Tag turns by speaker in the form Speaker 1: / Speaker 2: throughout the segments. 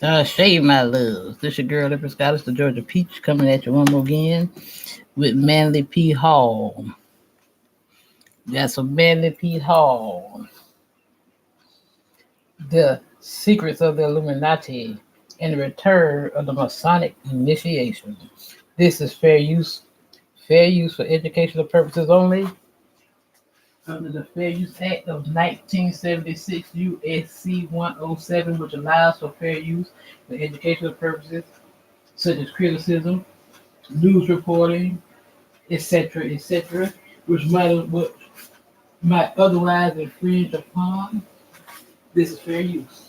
Speaker 1: Shave my loves. This your girl, Lippin Scottish, the Georgia Peach, coming at you one more again with Mandy P Hall. That's a Mandy P Hall. The Secrets of the Illuminati and the Return of the Masonic Initiation. This is fair use. Fair use for educational purposes only. Under the Fair Use Act of 1976, USC 107, which allows for fair use for educational purposes such as criticism, news reporting, etc., which might otherwise infringe upon. This is fair use.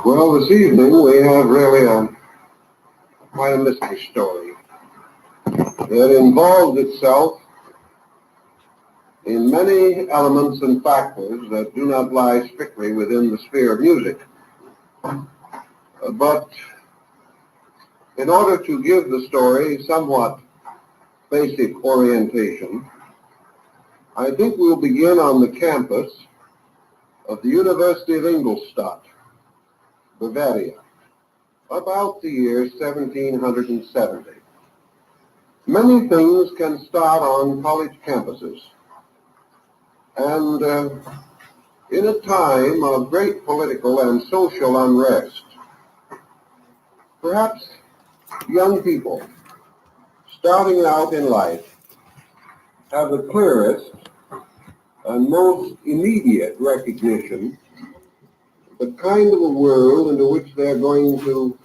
Speaker 2: Well, this evening we have really quite a mystery story that involves itself in many elements and factors that do not lie strictly within the sphere of music. But in order to give the story somewhat basic orientation, I think we'll begin on the campus of the University of Ingolstadt, Bavaria, about the year 1770. Many things can start on college campuses, and in a time of great political and social unrest, perhaps young people starting out in life have the clearest and most immediate recognition of the kind of a world into which they're going to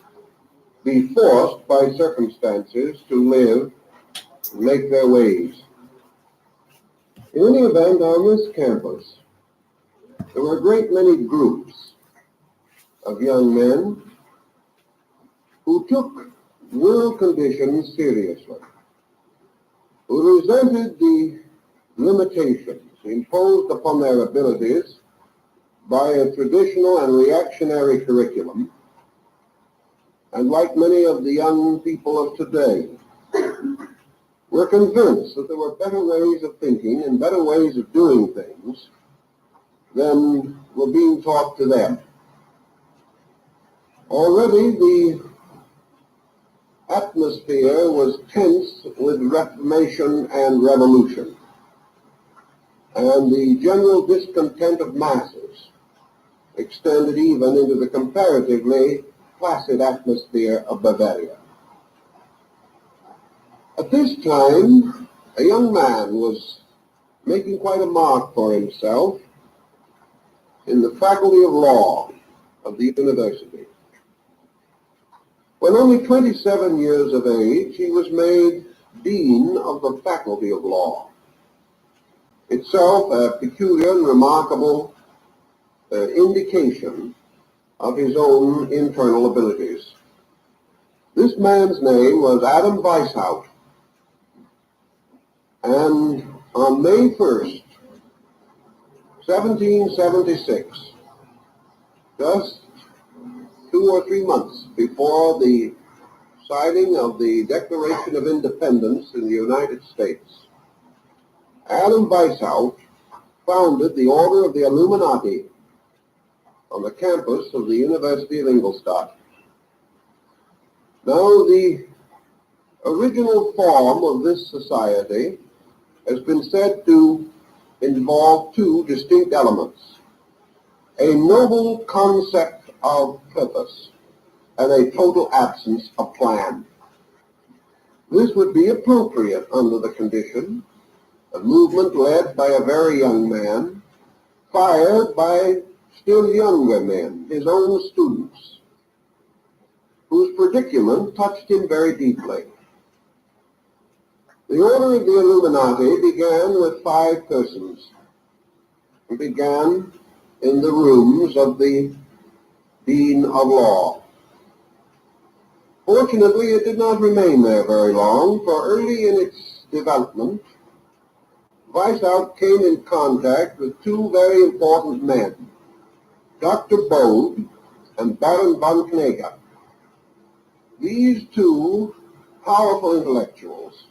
Speaker 2: be forced by circumstances to live and make their ways. In any event, on this campus, there were a great many groups of young men who took world conditions seriously, who resented the limitations imposed upon their abilities by a traditional and reactionary curriculum, and like many of the young people of today, were convinced that there were better ways of thinking and better ways of doing things than were being taught to them. Already the atmosphere was tense with Reformation and Revolution, and the general discontent of masses extended even into the comparatively placid atmosphere of Bavaria. At this time, a young man was making quite a mark for himself in the Faculty of Law of the university. When only 27 years of age, he was made Dean of the Faculty of Law, itself a peculiar and remarkable indication of his own internal abilities. This man's name was Adam Weishaupt, and on May 1st, 1776, just 2 or 3 months before the signing of the Declaration of Independence in the United States, Adam Weishaupt founded the Order of the Illuminati on the campus of the University of Ingolstadt. Now, the original form of this society has been said to involve two distinct elements: a noble concept of purpose and a total absence of plan. This would be appropriate under the condition, a movement led by a very young man, fired by still younger men, his own students, whose predicament touched him very deeply. The Order of the Illuminati began with 5 persons. It began in the rooms of the Dean of Law. Fortunately, it did not remain there very long, for early in its development, Weishaupt came in contact with two very important men, Dr. Bode and Baron von Knegel. These two powerful intellectuals,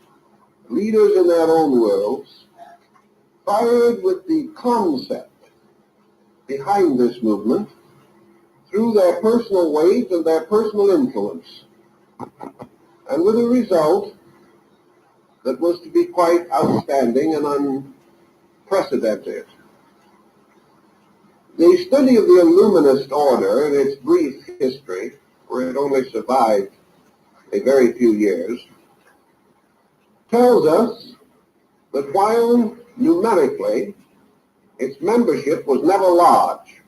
Speaker 2: leaders in their own worlds, fired with the concept behind this movement through their personal weight and their personal influence, and with a result that was to be quite outstanding and unprecedented. The study of the Illuminist order in its brief history, where it only survived a very few years, tells us that while numerically its membership was never large,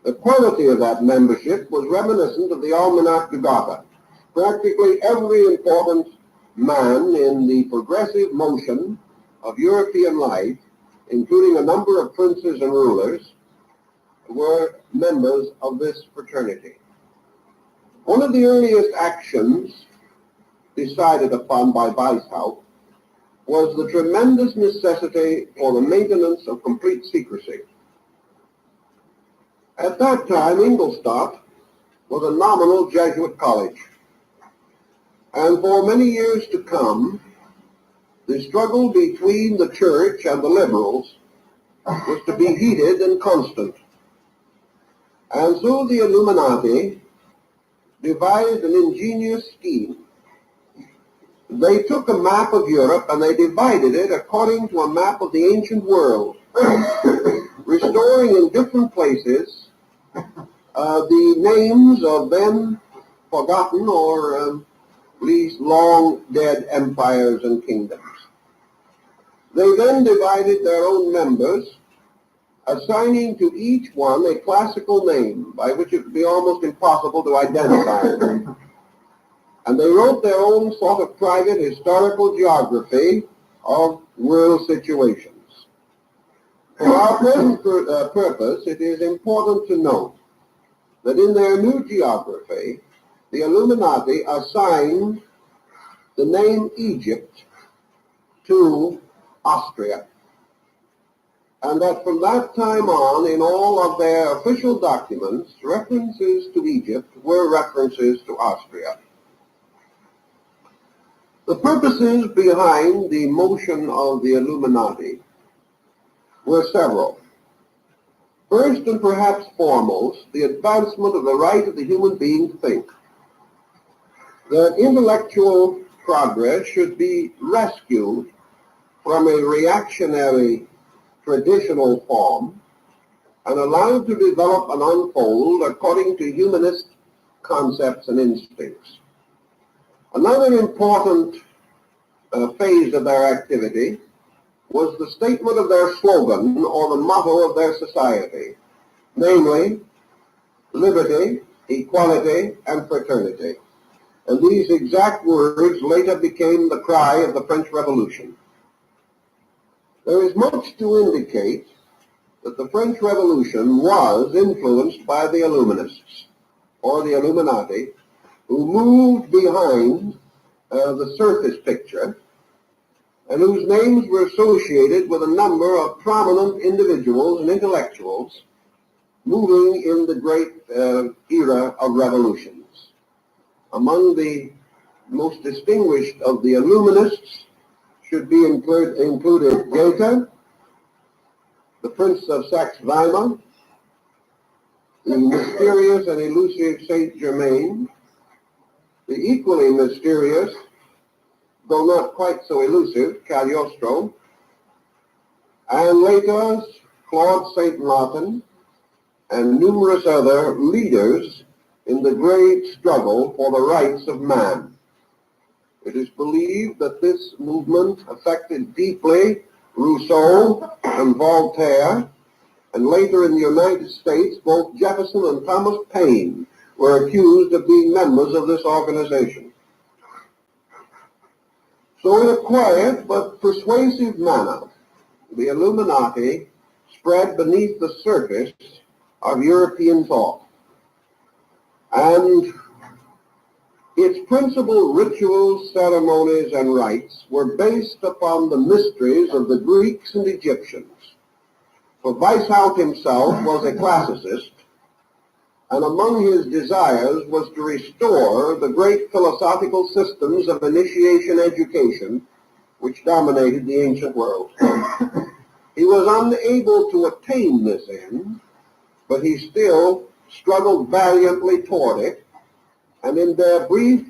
Speaker 2: the quality of that membership was reminiscent of the Almanac de Gotha. Practically every important man in the progressive motion of European life, including a number of princes and rulers, were members of this fraternity. One of the earliest actions decided upon by Weishaupt was the tremendous necessity for the maintenance of complete secrecy. At that time, Ingolstadt was a nominal Jesuit college, and for many years to come, the struggle between the church and the liberals was to be heated and constant. And so the Illuminati devised an ingenious scheme. They took a map of Europe and they divided it according to a map of the ancient world, restoring in different places the names of then forgotten or at least long dead empires and kingdoms. They then divided their own members, assigning to each one a classical name by which it would be almost impossible to identify them. And they wrote their own sort of private historical geography of world situations. For our present purpose, it is important to note that in their new geography, the Illuminati assigned the name Egypt to Austria, and that from that time on, in all of their official documents, references to Egypt were references to Austria. The purposes behind the motion of the Illuminati were several. First and perhaps foremost, the advancement of the right of the human being to think. That intellectual progress should be rescued from a reactionary traditional form and allowed to develop and unfold according to humanist concepts and instincts. Another important phase of their activity was the statement of their slogan or the motto of their society, namely, liberty, equality, and fraternity. And these exact words later became the cry of the French Revolution. There is much to indicate that the French Revolution was influenced by the Illuminists, or the Illuminati, who moved behind the surface picture and whose names were associated with a number of prominent individuals and intellectuals moving in the great era of revolutions. Among the most distinguished of the Illuminists should be included Goethe, the Prince of Saxe-Weimar, the mysterious and elusive Saint Germain, the equally mysterious, though not quite so elusive, Cagliostro, and later Claude Saint Martin, and numerous other leaders in the great struggle for the rights of man. It is believed that this movement affected deeply Rousseau and Voltaire, and later in the United States, both Jefferson and Thomas Paine were accused of being members of this organization. So in a quiet but persuasive manner, the Illuminati spread beneath the surface of European thought. And it its principal rituals, ceremonies, and rites were based upon the mysteries of the Greeks and Egyptians. For Weishaupt himself was a classicist, and among his desires was to restore the great philosophical systems of initiation education which dominated the ancient world. He was unable to attain this end, but he still struggled valiantly toward it, and in their brief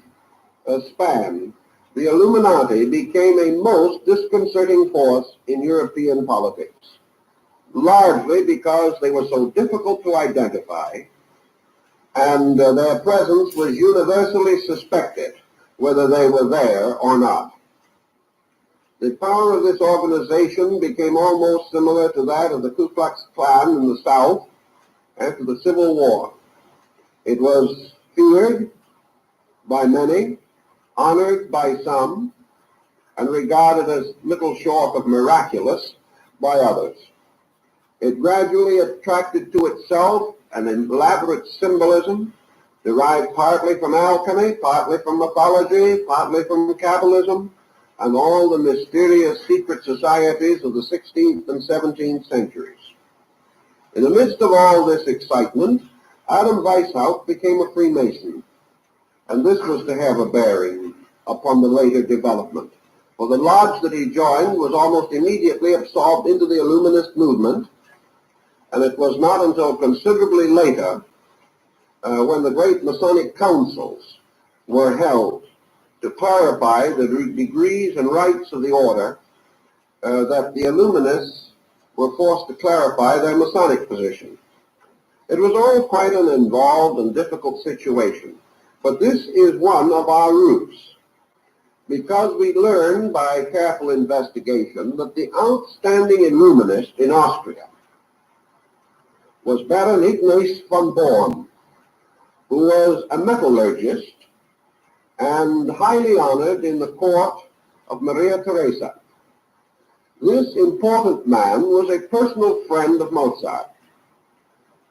Speaker 2: span, the Illuminati became a most disconcerting force in European politics, largely because they were so difficult to identify, and their presence was universally suspected, whether they were there or not. The power of this organization became almost similar to that of the Ku Klux Klan in the South after the Civil War. It was feared by many, honored by some, and regarded as little short of miraculous by others. It gradually attracted to itself an elaborate symbolism derived partly from alchemy, partly from mythology, partly from Kabbalism, and all the mysterious secret societies of the 16th and 17th centuries. In the midst of all this excitement, Adam Weishaupt became a Freemason, and this was to have a bearing upon the later development. For the lodge that he joined was almost immediately absorbed into the Illuminist movement, and it was not until considerably later, when the great Masonic councils were held to clarify the degrees and rights of the order, that the Illuminists were forced to clarify their Masonic position. It was all quite an involved and difficult situation, but this is one of our roots, because we learned by careful investigation that the outstanding Illuminist in Austria was Baron Ignaz von Born, who was a metallurgist and highly honored in the court of Maria Theresa. This important man was a personal friend of Mozart,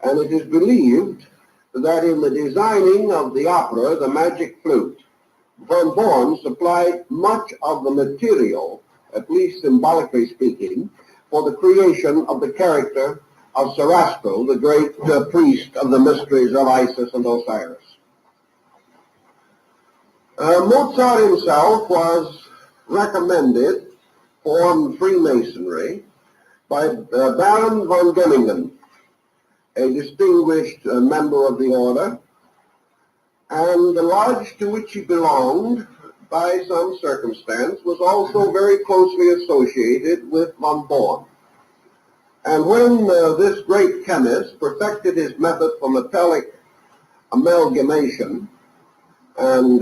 Speaker 2: and it is believed that in the designing of the opera, The Magic Flute, von Born supplied much of the material, at least symbolically speaking, for the creation of the character of Sarastro, the great priest of the mysteries of Isis and Osiris. Mozart himself was recommended for Freemasonry by Baron von Gemmingen, a distinguished member of the order, and the lodge to which he belonged, by some circumstance, was also very closely associated with von Born. And when this great chemist perfected his method for metallic amalgamation and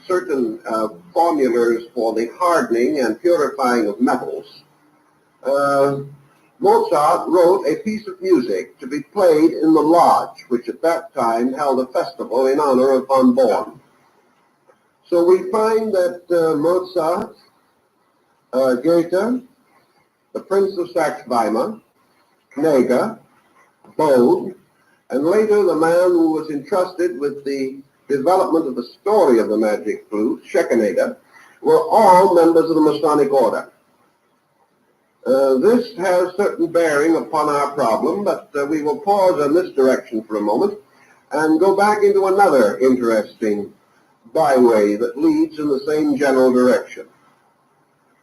Speaker 2: certain formulas for the hardening and purifying of metals, Mozart wrote a piece of music to be played in the lodge, which at that time held a festival in honor of von Born. So we find that Mozart, Goethe, the Prince of Saxe-Weimar, Knege, Bode, and later the man who was entrusted with the development of the story of the Magic Flute, Schekeneder, were all members of the Masonic order. This has certain bearing upon our problem, but we will pause in this direction for a moment and go back into another interesting byway that leads in the same general direction.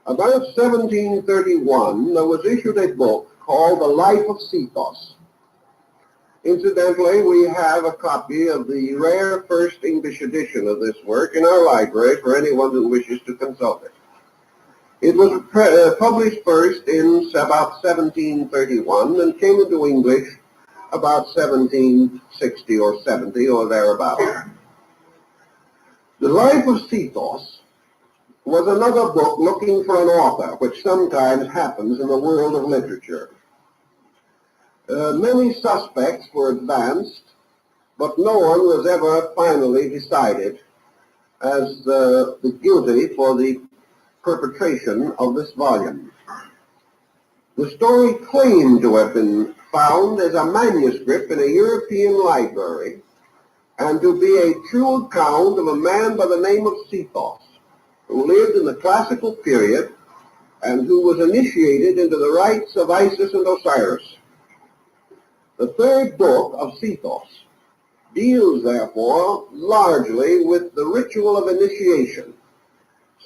Speaker 2: About 1731, there was issued a book called The Life of Cephos. Incidentally, we have a copy of the rare first English edition of this work in our library for anyone who wishes to consult it. It was published first in about 1731 and came into English about 1760 or 70 or thereabouts. The Life of Cephos was another book looking for an author, which sometimes happens in the world of literature. Many suspects were advanced, but no one was ever finally decided as the guilty for the perpetration of this volume. The story claimed to have been found as a manuscript in a European library and to be a true account of a man by the name of Sethos, who lived in the classical period and who was initiated into the rites of Isis and Osiris. The third book of Sethos deals, therefore, largely with the ritual of initiation,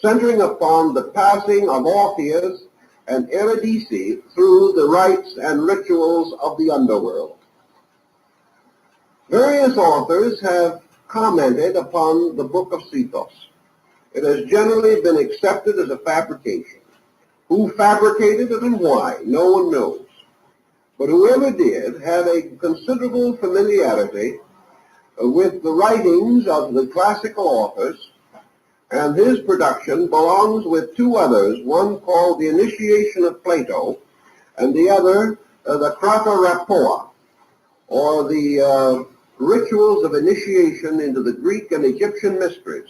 Speaker 2: centering upon the passing of Orpheus and Eurydice through the rites and rituals of the underworld. Various authors have commented upon the book of Sethos. It has generally been accepted as a fabrication. Who fabricated it and why, no one knows. But whoever did had a considerable familiarity with the writings of the classical authors, and his production belongs with two others, one called The Initiation of Plato, and the other, the Krata, or the Rituals of Initiation into the Greek and Egyptian Mysteries,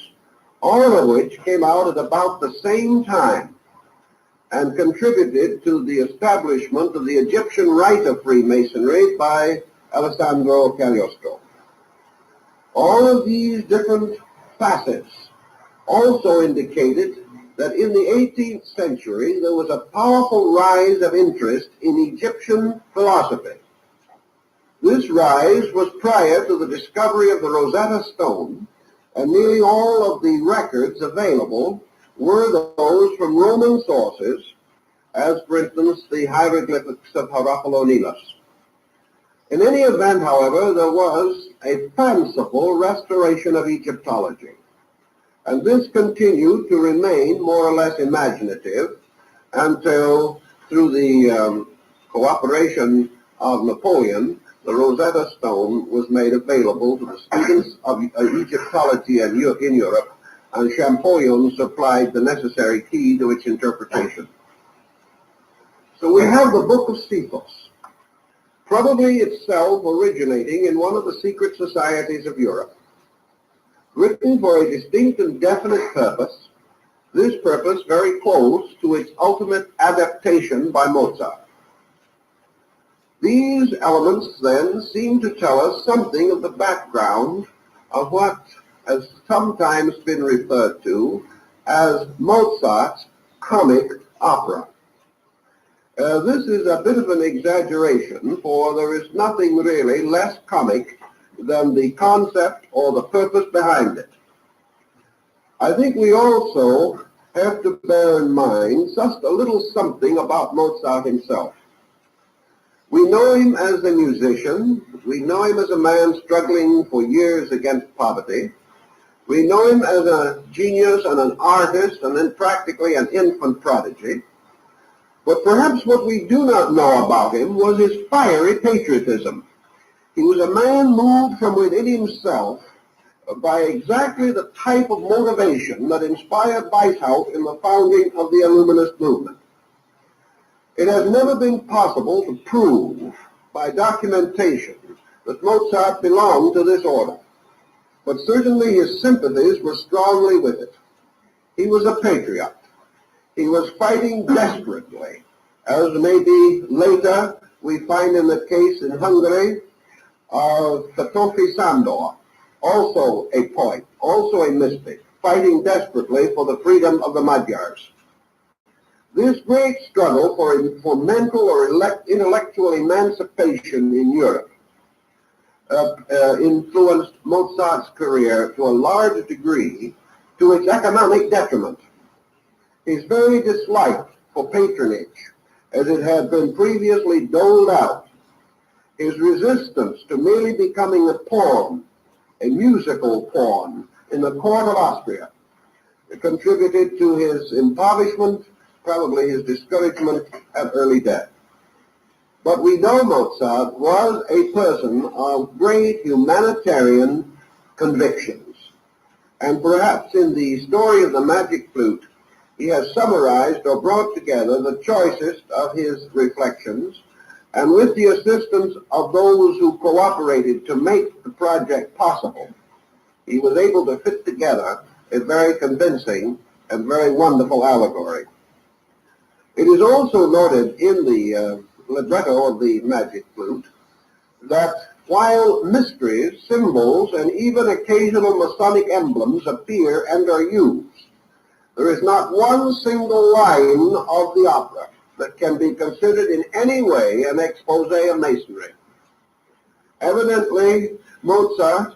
Speaker 2: all of which came out at about the same time and contributed to the establishment of the Egyptian rite of Freemasonry by Alessandro Cagliostro. All of these different facets also indicated that in the 18th century there was a powerful rise of interest in Egyptian philosophy. This rise was prior to the discovery of the Rosetta Stone, and nearly all of the records available were those from Roman sources, as for instance the hieroglyphics of Heracleonemus. In any event, however, there was a fanciful restoration of Egyptology, and this continued to remain more or less imaginative until, through the cooperation of Napoleon, the Rosetta Stone was made available to the students of Egyptology in Europe, and Champollion supplied the necessary key to its interpretation. So we have the Book of Sethos, probably itself originating in one of the secret societies of Europe. Written for a distinct and definite purpose, this purpose very close to its ultimate adaptation by Mozart. These elements, then, seem to tell us something of the background of what has sometimes been referred to as Mozart's comic opera. This is a bit of an exaggeration, for there is nothing really less comic than the concept or the purpose behind it. I think we also have to bear in mind just a little something about Mozart himself. We know him as a musician. We know him as a man struggling for years against poverty. We know him as a genius and an artist, and then practically an infant prodigy. But perhaps what we do not know about him was his fiery patriotism. He was a man moved from within himself by exactly the type of motivation that inspired Weishaupt in the founding of the Illuminist movement. It has never been possible to prove by documentation that Mozart belonged to this order, but certainly his sympathies were strongly with it. He was a patriot. He was fighting desperately, as maybe later we find in the case in Hungary of Katofi Sándor, also a poet, also a mystic, fighting desperately for the freedom of the Magyars. This great struggle for mental or intellectual emancipation in Europe influenced Mozart's career to a large degree to its economic detriment. His very dislike for patronage, as it had been previously doled out, his resistance to merely becoming a pawn, a musical pawn, in the court of Austria, contributed to his impoverishment, probably his discouragement and early death. But we know Mozart was a person of great humanitarian convictions. And perhaps in the story of the Magic Flute, he has summarized or brought together the choicest of his reflections, and with the assistance of those who cooperated to make the project possible, he was able to fit together a very convincing and very wonderful allegory. It is also noted in the libretto of the Magic Flute that while mysteries, symbols, and even occasional Masonic emblems appear and are used, there is not one single line of the opera that can be considered in any way an expose of Masonry. Evidently, Mozart,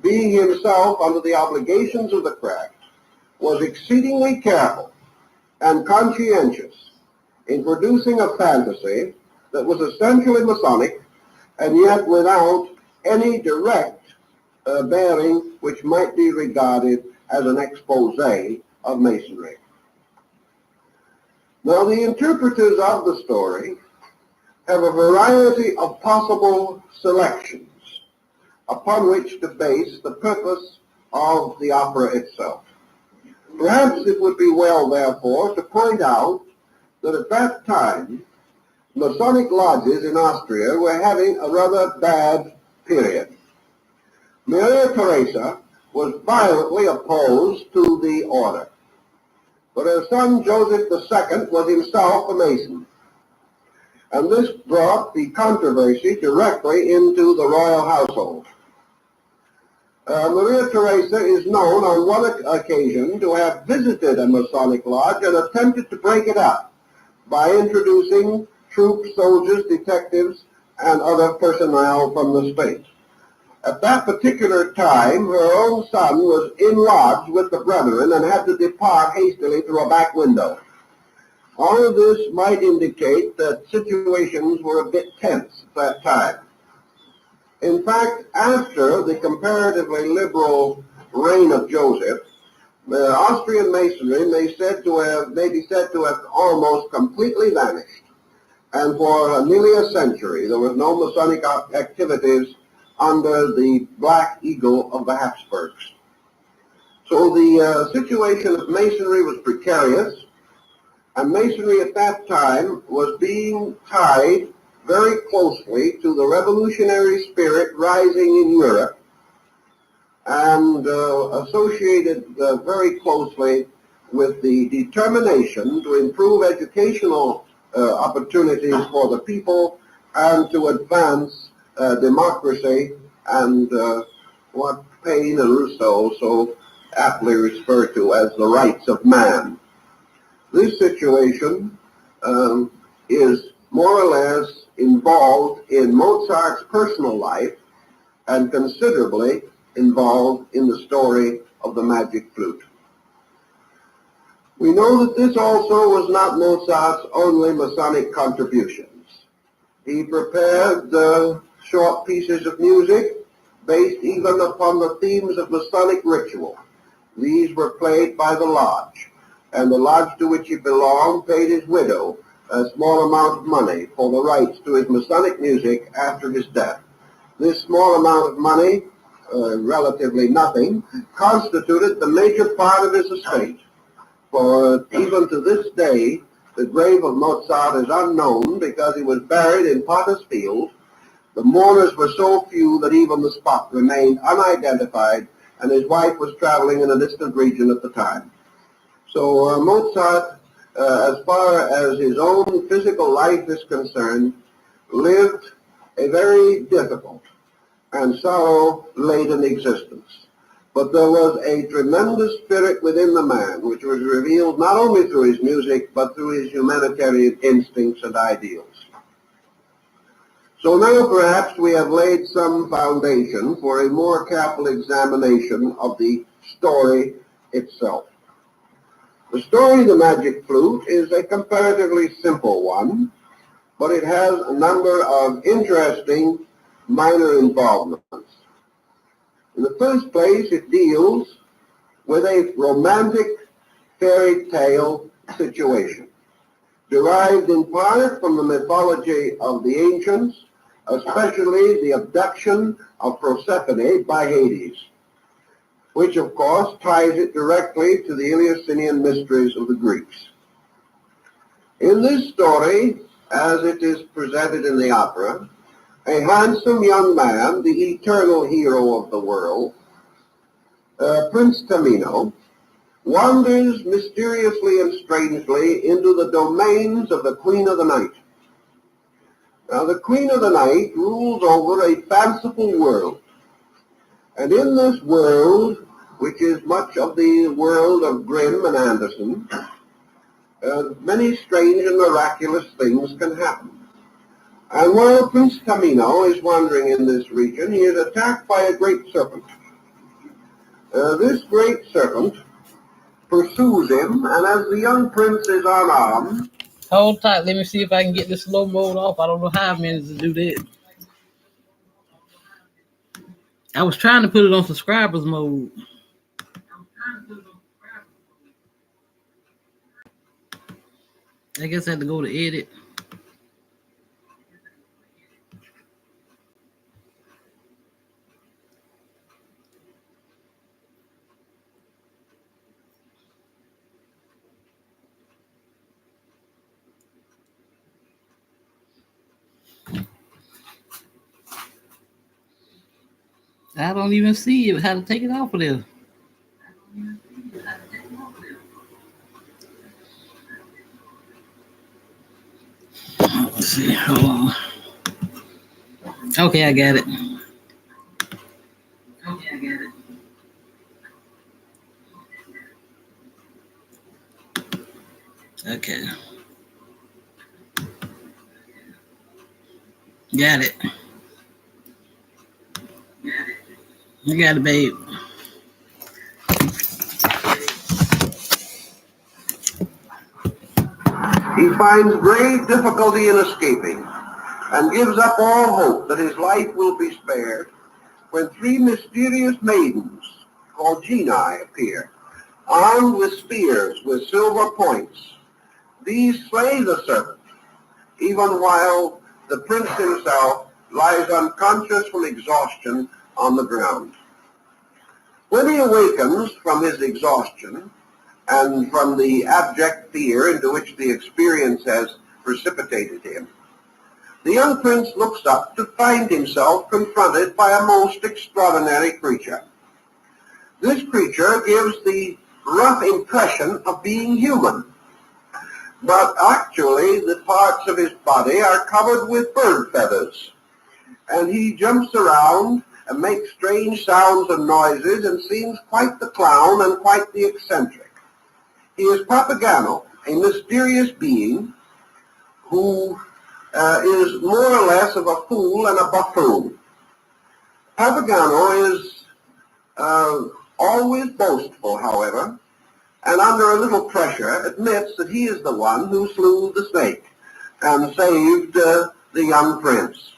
Speaker 2: being himself under the obligations of the craft, was exceedingly careful and conscientious in producing a fantasy that was essentially Masonic and yet without any direct bearing which might be regarded as an expose of Masonry. Now, the interpreters of the story have a variety of possible selections upon which to base the purpose of the opera itself. Perhaps it would be well, therefore, to point out that at that time, Masonic lodges in Austria were having a rather bad period. Maria Theresa was violently opposed to the order, but her son Joseph II was himself a Mason, and this brought the controversy directly into the royal household. Maria Theresa is known on one occasion to have visited a Masonic lodge and attempted to break it up by introducing troops, soldiers, detectives, and other personnel from the state. At that particular time, her own son was in lodge with the brethren and had to depart hastily through a back window. All of this might indicate that situations were a bit tense at that time. In fact, after the comparatively liberal reign of Joseph, the Austrian Masonry may be said to have almost completely vanished, and for nearly a century there was no Masonic activities under the Black Eagle of the Habsburgs. So the situation of Masonry was precarious, and Masonry at that time was being tied very closely to the revolutionary spirit rising in Europe and associated very closely with the determination to improve educational opportunities for the people and to advance democracy and what Paine and Rousseau so aptly refer to as the rights of man. This situation is more or less involved in Mozart's personal life and considerably involved in the story of the magic flute. We know that this also was not Mozart's only Masonic contributions. He prepared short pieces of music based even upon the themes of Masonic ritual. These were played by the lodge, and the lodge to which he belonged paid his widow a small amount of money for the rights to his Masonic music after his death. This small amount of money, relatively nothing, constituted the major part of his estate. For even to this day, the grave of Mozart is unknown because he was buried in Potter's Field. The mourners were so few that even the spot remained unidentified, and his wife was traveling in a distant region at the time. So Mozart, as far as his own physical life is concerned, lived a very difficult and sorrow-laden existence. But there was a tremendous spirit within the man, which was revealed not only through his music, but through his humanitarian instincts and ideals. So now perhaps we have laid some foundation for a more careful examination of the story itself. The story of the magic flute is a comparatively simple one, but it has a number of interesting minor involvements. In the first place, it deals with a romantic fairy tale situation, derived in part from the mythology of the ancients, especially the abduction of Persephone by Hades, which of course ties it directly to the Eleusinian mysteries of the Greeks. In this story, as it is presented in the opera, a handsome young man, the eternal hero of the world, Prince Tamino, wanders mysteriously and strangely into the domains of the Queen of the Night. Now, the Queen of the Night rules over a fanciful world. And in this world, which is much of the world of Grimm and Anderson, many strange and miraculous things can happen. And while Prince Tamino is wandering in this region, he is attacked by a great serpent. This great serpent pursues him, and as the young prince is unarmed...
Speaker 1: Hold tight. Let me see if I can get this slow mode off. I don't know how I managed to do that. I was trying to put it on subscribers mode. I guess I had to go to edit. I don't even see it, how to take it off of there. Let's see, hold on. Okay, I got it. Okay. Got it. You got it, babe.
Speaker 2: He finds great difficulty in escaping and gives up all hope that his life will be spared when three mysterious maidens called genii appear, armed with spears with silver points. These slay the serpent, even while the prince himself lies unconscious from exhaustion on the ground. When he awakens from his exhaustion and from the abject fear into which the experience has precipitated him, the young prince looks up to find himself confronted by a most extraordinary creature. This creature gives the rough impression of being human, but actually the parts of his body are covered with bird feathers, and he jumps around and makes strange sounds and noises and seems quite the clown and quite the eccentric. He is Papagano, a mysterious being who is more or less of a fool and a buffoon. Papagano is always boastful, however, and under a little pressure admits that he is the one who slew the snake and saved the young prince.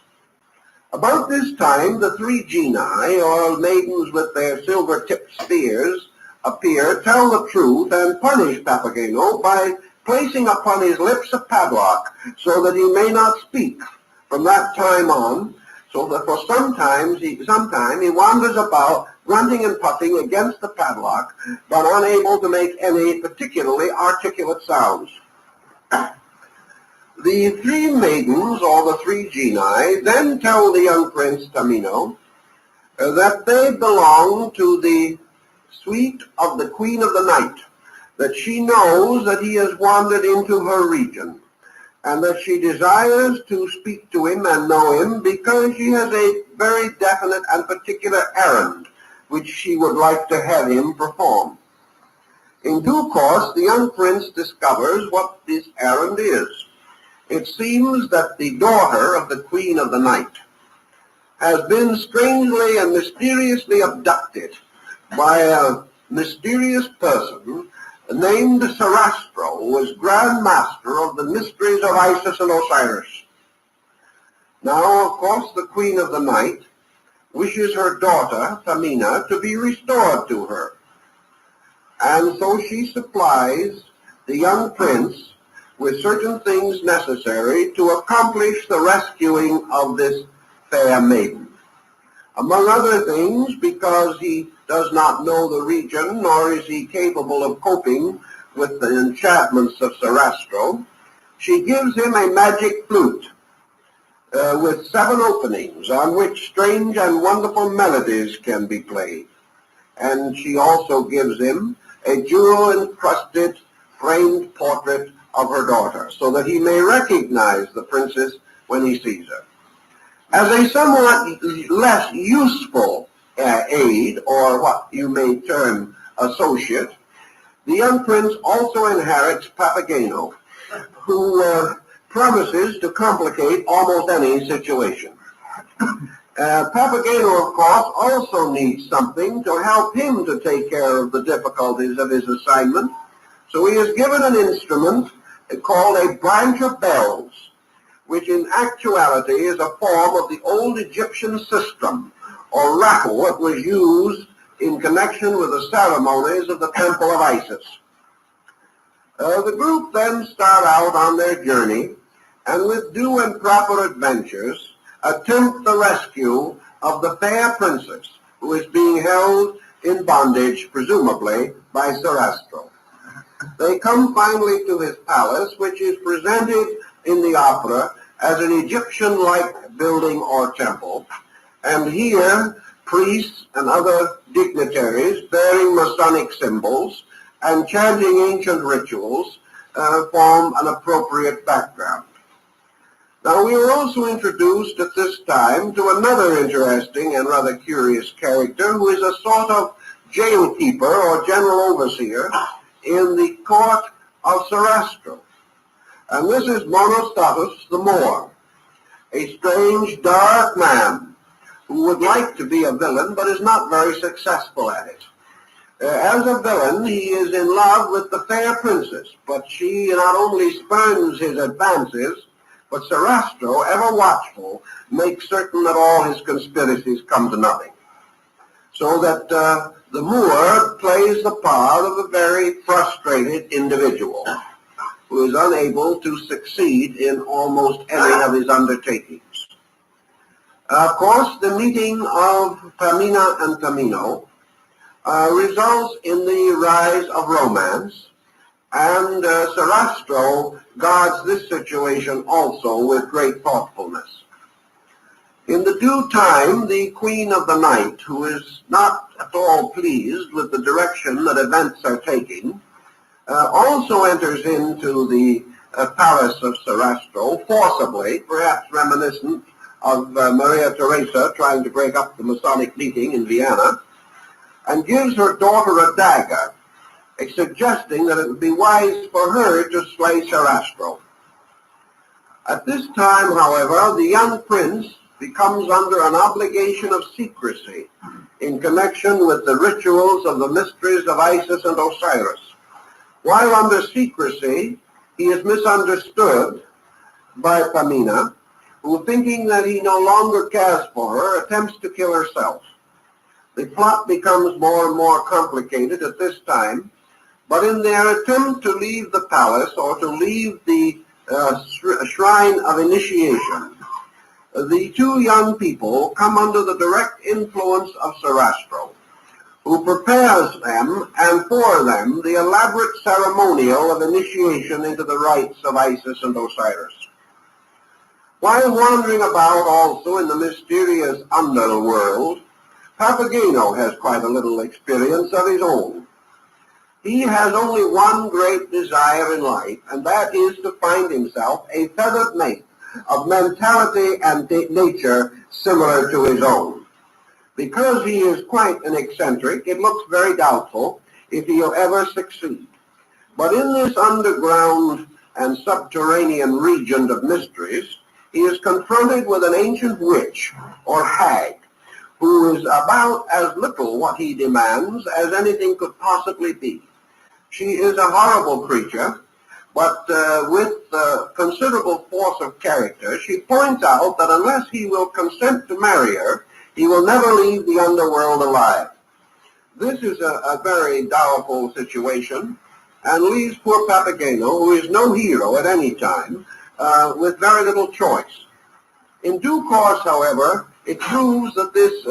Speaker 2: About this time, the three genii, or maidens with their silver-tipped spears, appear, tell the truth, and punish Papageno by placing upon his lips a padlock so that he may not speak from that time on, so that for some time he wanders about grunting and puffing against the padlock, but unable to make any particularly articulate sounds. The three maidens, or the three genii, then tell the young prince Tamino that they belong to the suite of the Queen of the Night, that she knows that he has wandered into her region, and that she desires to speak to him and know him because she has a very definite and particular errand which she would like to have him perform. In due course, the young prince discovers what this errand is. It seems that the daughter of the Queen of the Night has been strangely and mysteriously abducted by a mysterious person named Sarastro, who is Grand Master of the mysteries of Isis and Osiris. Now, of course, the Queen of the Night wishes her daughter, Tamina, to be restored to her. And so she supplies the young prince with certain things necessary to accomplish the rescuing of this fair maiden. Among other things, because he does not know the region, nor is he capable of coping with the enchantments of Sarastro, she gives him a magic flute with 7 openings on which strange and wonderful melodies can be played. And she also gives him a jewel-encrusted framed portrait of her daughter, so that he may recognize the princess when he sees her. As a somewhat less useful aide, or what you may term associate, the young prince also inherits Papageno, who promises to complicate almost any situation. Papageno, of course, also needs something to help him to take care of the difficulties of his assignment, so he is given an instrument called a branch of bells, which in actuality is a form of the old Egyptian sistrum, or rattle, that was used in connection with the ceremonies of the Temple of Isis. The group then start out on their journey, and with due and proper adventures, attempt the rescue of the fair princess, who is being held in bondage, presumably, by Sarastro. They come finally to his palace, which is presented in the opera as an Egyptian-like building or temple, and here priests and other dignitaries bearing Masonic symbols and chanting ancient rituals form an appropriate background. Now, we are also introduced at this time to another interesting and rather curious character, who is a sort of jail keeper or general overseer in the court of Sarastro. And this is Monostatos the Moor, a strange, dark man who would like to be a villain but is not very successful at it. As a villain, he is in love with the fair princess, but she not only spurns his advances, but Sarastro, ever watchful, makes certain that all his conspiracies come to nothing. So that the Moor plays the part of a very frustrated individual who is unable to succeed in almost any of his undertakings. Of course, the meeting of Pamina and Tamino results in the rise of romance, and Sarastro guards this situation also with great thoughtfulness. In the due time, the Queen of the Night, who is not at all pleased with the direction that events are taking, also enters into the palace of Sarastro forcibly, perhaps reminiscent of Maria Theresa trying to break up the Masonic meeting in Vienna, and gives her daughter a dagger, suggesting that it would be wise for her to slay Sarastro. At this time, however, the young prince becomes under an obligation of secrecy in connection with the rituals of the mysteries of Isis and Osiris. While under secrecy, he is misunderstood by Pamina, who, thinking that he no longer cares for her, attempts to kill herself. The plot becomes more and more complicated at this time, but in their attempt to leave the palace or to leave the shrine of initiation, the two young people come under the direct influence of Sarastro, who prepares them and for them the elaborate ceremonial of initiation into the rites of Isis and Osiris. While wandering about also in the mysterious underworld, Papageno has quite a little experience of his own. He has only one great desire in life, and that is to find himself a feathered mate of mentality and nature similar to his own. Because he is quite an eccentric, it looks very doubtful if he'll ever succeed. But in this underground and subterranean region of mysteries, he is confronted with an ancient witch, or hag, who is about as little what he demands as anything could possibly be. She is a horrible creature, but with considerable force of character, she points out that unless he will consent to marry her, he will never leave the underworld alive. This is a very doubtful situation, and leaves poor Papageno, who is no hero at any time, with very little choice. In due course, however, it proves that this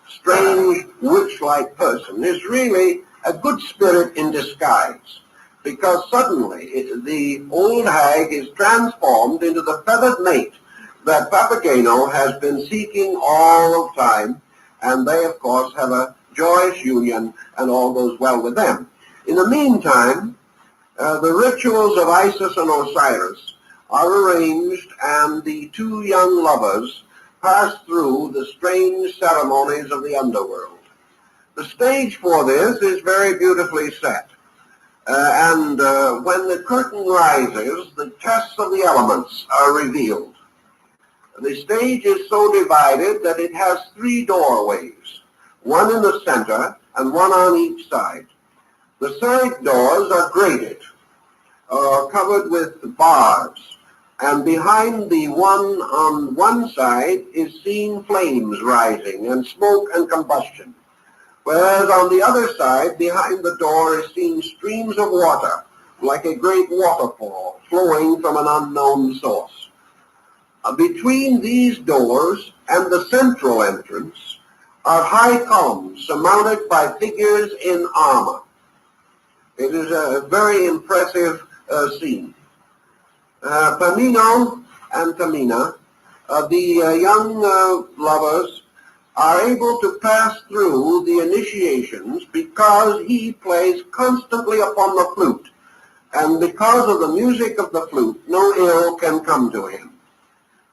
Speaker 2: strange witch-like person is really a good spirit in disguise, because suddenly the old hag is transformed into the feathered mate that Papageno has been seeking all the time, and they, of course, have a joyous union, and all goes well with them. In the meantime, the rituals of Isis and Osiris are arranged and the two young lovers pass through the strange ceremonies of the underworld. The stage for this is very beautifully set. And when the curtain rises, the tests of the elements are revealed. The stage is so divided that it has three doorways, one in the center and one on each side. The side doors are grated, covered with bars, and behind the one on one side is seen flames rising and smoke and combustion, whereas on the other side, behind the door, is seen streams of water, like a great waterfall flowing from an unknown source. Between these doors and the central entrance are high columns surmounted by figures in armor. It is a very impressive scene. Pamino and Tamina, the young lovers, are able to pass through the initiations because he plays constantly upon the flute, and because of the music of the flute, no ill can come to him.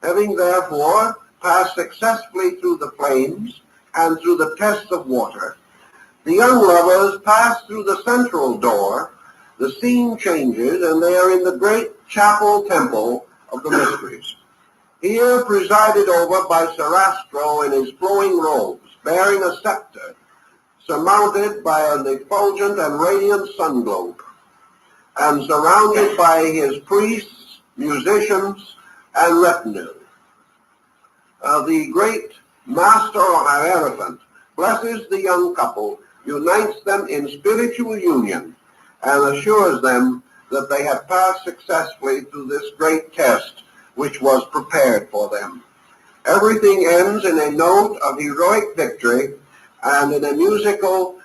Speaker 2: Having therefore passed successfully through the flames and through the tests of water, the young lovers pass through the central door. The scene changes, and they are in the great chapel temple of the mysteries. Here presided over by Sarastro in his flowing robes, bearing a scepter, surmounted by an effulgent and radiant sun globe, and surrounded by his priests, musicians, and retinue. The great master or hierophant blesses the young couple, unites them in spiritual union, and assures them that they have passed successfully through this great test which was prepared for them. Everything ends in a note of heroic victory and in a musical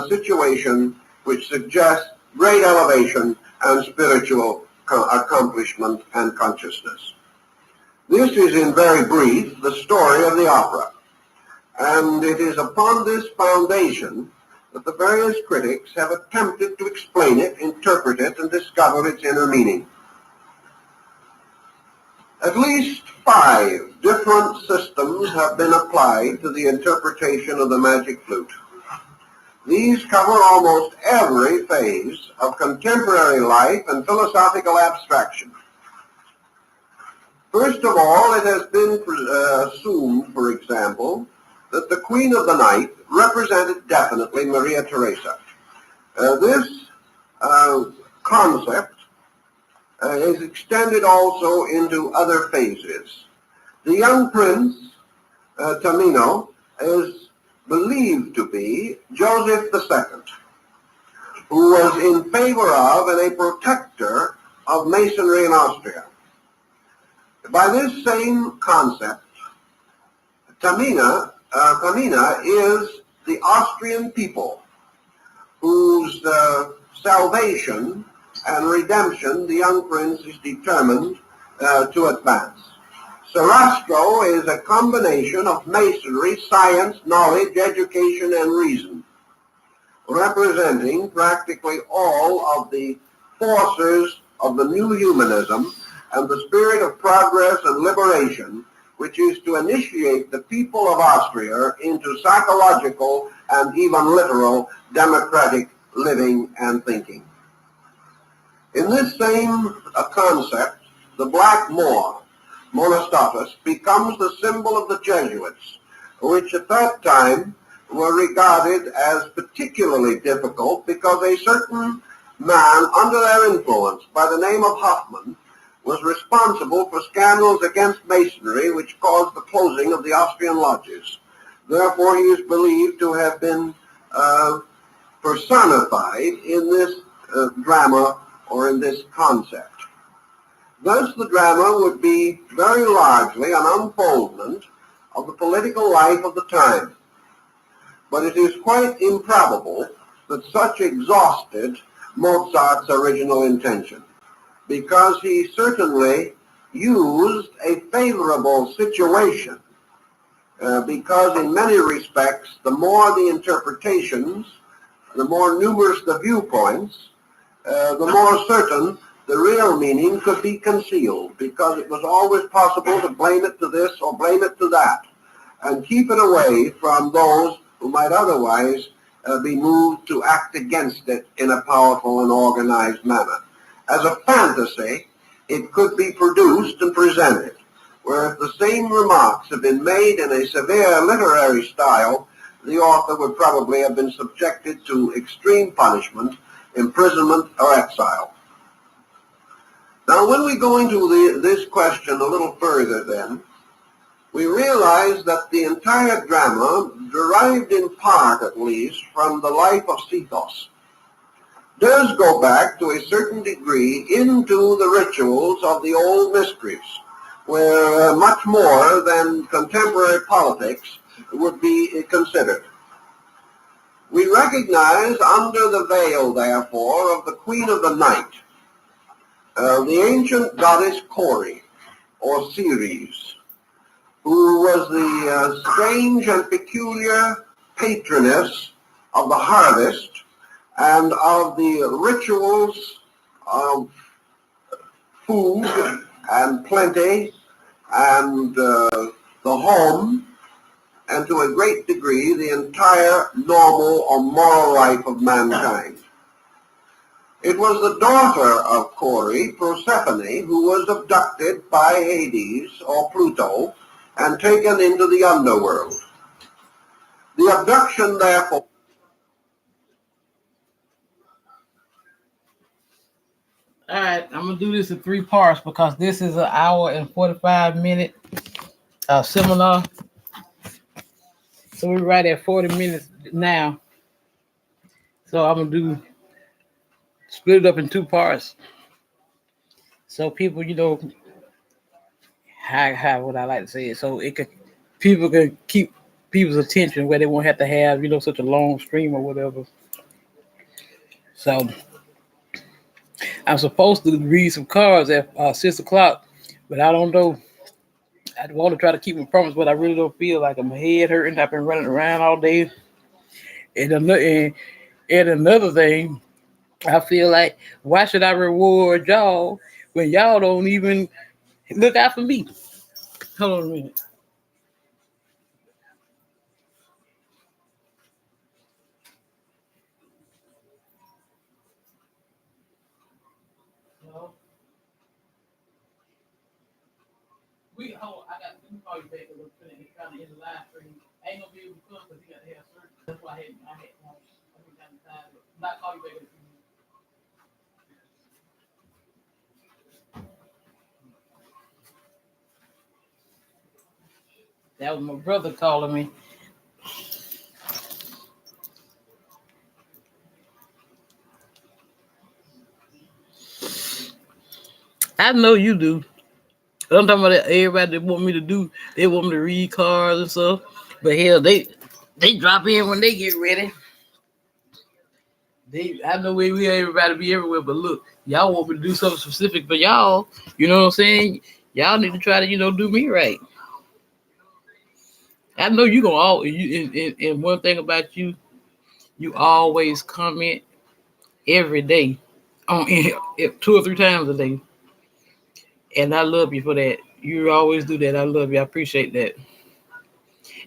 Speaker 2: situation which suggests great elevation and spiritual accomplishment and consciousness. This is, in very brief, the story of the opera, and it is upon this foundation that the various critics have attempted to explain it, interpret it, and discover its inner meaning. At least 5 different systems have been applied to the interpretation of the magic flute. These cover almost every phase of contemporary life and philosophical abstraction. First of all, it has been assumed, for example, that the Queen of the Night represented definitely Maria Theresa. This concept is extended also into other phases. The young prince, Tamino, is believed to be Joseph II, who was in favor of and a protector of Masonry in Austria. By this same concept, Tamina is the Austrian people whose salvation and redemption the young prince is determined to advance. Sarastro is a combination of masonry, science, knowledge, education, and reason, representing practically all of the forces of the new humanism and the spirit of progress and liberation, which is to initiate the people of Austria into psychological and even literal democratic living and thinking. In this same concept, the Black Moor, Monostatus, becomes the symbol of the Jesuits, which at that time were regarded as particularly difficult because a certain man under their influence by the name of Hoffman was responsible for scandals against Masonry which caused the closing of the Austrian lodges. Therefore, he is believed to have been personified in this drama or in this concept. Thus, the drama would be very largely an unfoldment of the political life of the time. But it is quite improbable that such exhausted Mozart's original intention, because he certainly used a favorable situation, because in many respects, the more the interpretations, the more numerous the viewpoints, the more certain the real meaning could be concealed because it was always possible to blame it to this or blame it to that and keep it away from those who might otherwise be moved to act against it in a powerful and organized manner. As a fantasy, it could be produced and presented, where if the same remarks had been made in a severe literary style, the author would probably have been subjected to extreme punishment, imprisonment, or exile. Now, when we go into this question a little further then, we realize that the entire drama, derived in part at least from the life of Cephas, does go back to a certain degree into the rituals of the old mysteries, where much more than contemporary politics would be considered. We recognize under the veil, therefore, of the Queen of the Night, the ancient goddess Kori, or Ceres, who was the strange and peculiar patroness of the harvest and of the rituals of food and plenty and the home, and to a great degree the entire normal or moral life of mankind. It was the daughter of Kori, Proserpine, who was abducted by Hades or Pluto and taken into the underworld. The abduction, therefore,
Speaker 1: All right, I'm gonna do this in 3 parts because this is an hour and 45-minute seminar. So we're right at 40 minutes now. So I'm gonna split it up in 2 parts. So people, how would I like to say it? So people can keep people's attention where they won't have to have, such a long stream or whatever. So I'm supposed to read some cards at 6 o'clock, but I don't know. I want to try to keep my promise, but I really don't feel like I'm head hurting. I've been running around all day. And another thing, I feel like, why should I reward y'all when y'all don't even look out for me? Hold on a minute. No. I got to call you back because I'm trying to end the live stream. I ain't gonna be able to come because he got to have surgery. That's why I had kind of tired. I'm not call you back in a few minutes. That was my brother calling me. I know you do. I'm talking about everybody that want me to do. They want me to read cards and stuff. But hell, they drop in when they get ready. I know we everybody be everywhere, but look, y'all want me to do something specific for y'all. You know what I'm saying? Y'all need to try to do me right. I know you gonna all and one thing about you, you always comment every day on 2 or 3 times a day, and I love you for that. You always do that. I love you. I appreciate that.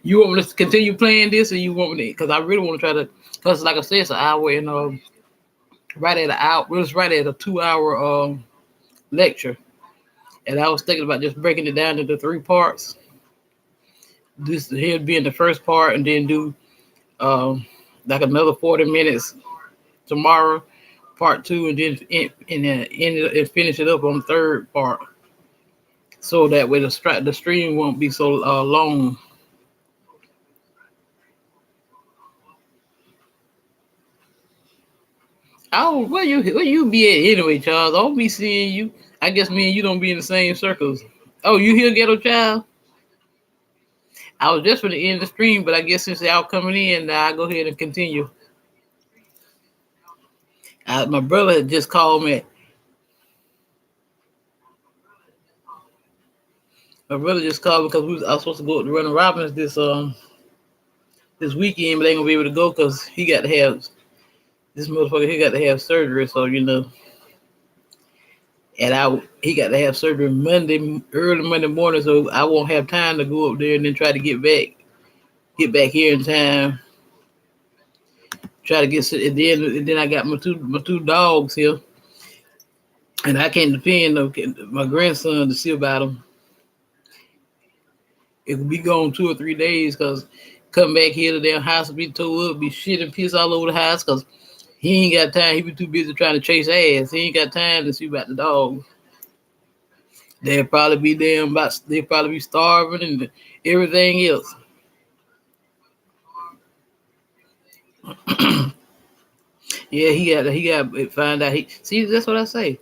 Speaker 1: You want me to continue playing this, or you want me to? Because I really want to try to. Because like I said, it's an hour and right at an hour. It was right at a 2-hour lecture, and I was thinking about just breaking it down into 3 parts. This here being the first part, and then do like another 40 minutes tomorrow, part 2, and then and finish it up on the 3rd part. So that way the stream won't be so long. Oh, where you be at anyway, Charles? I don't be seeing you. I guess me and you don't be in the same circles. Oh, you here, Ghetto Child? I was just for the end of the stream, but I guess since y'all coming in, I'll go ahead and continue. My brother had just called me. My brother just called because I was supposed to go to Running Robbins this weekend, but they ain't gonna be able to go because he got to have this motherfucker. He got to have surgery, so And he got to have surgery early Monday morning, so I won't have time to go up there and then try to get back here in time. Try to and then I got my two dogs here, and I can't depend on my grandson to see about them. It will be gone 2 or 3 days because come back here, the damn house will be tore up, be shit and piss all over the house because he ain't got time. He be too busy trying to chase ass. He ain't got time to see about the dog. They'll probably be starving and everything else. Yeah, he got to find out. He see that's what I say.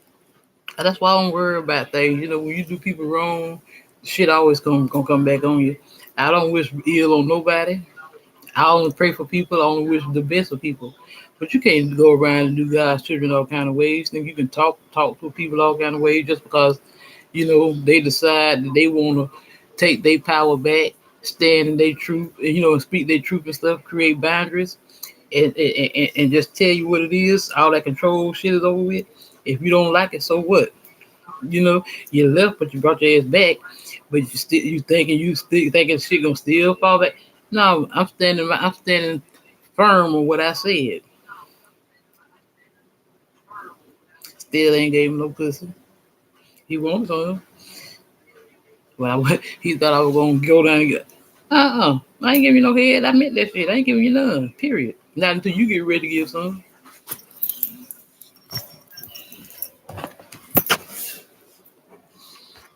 Speaker 1: That's why I don't worry about things. When you do people wrong, shit always gonna come back on you. I don't wish ill on nobody. I only pray for people. I only wish the best for people. But you can't go around and do God's children all kind of ways. Think you can talk to people all kind of ways just because they decide that they want to take their power back, stand in their truth, and speak their truth and stuff, create boundaries, and just tell you what it is. All that control shit is over with. If you don't like it, so what? You left, but you brought your ass back. But you still thinking shit gonna still fall back. No, I'm standing firm on what I said. Still ain't gave him no pussy. He wanted some. He thought I was gonna go down and get. I ain't giving you no head. I meant that shit. I ain't giving you none. Period. Not until you get ready to give some.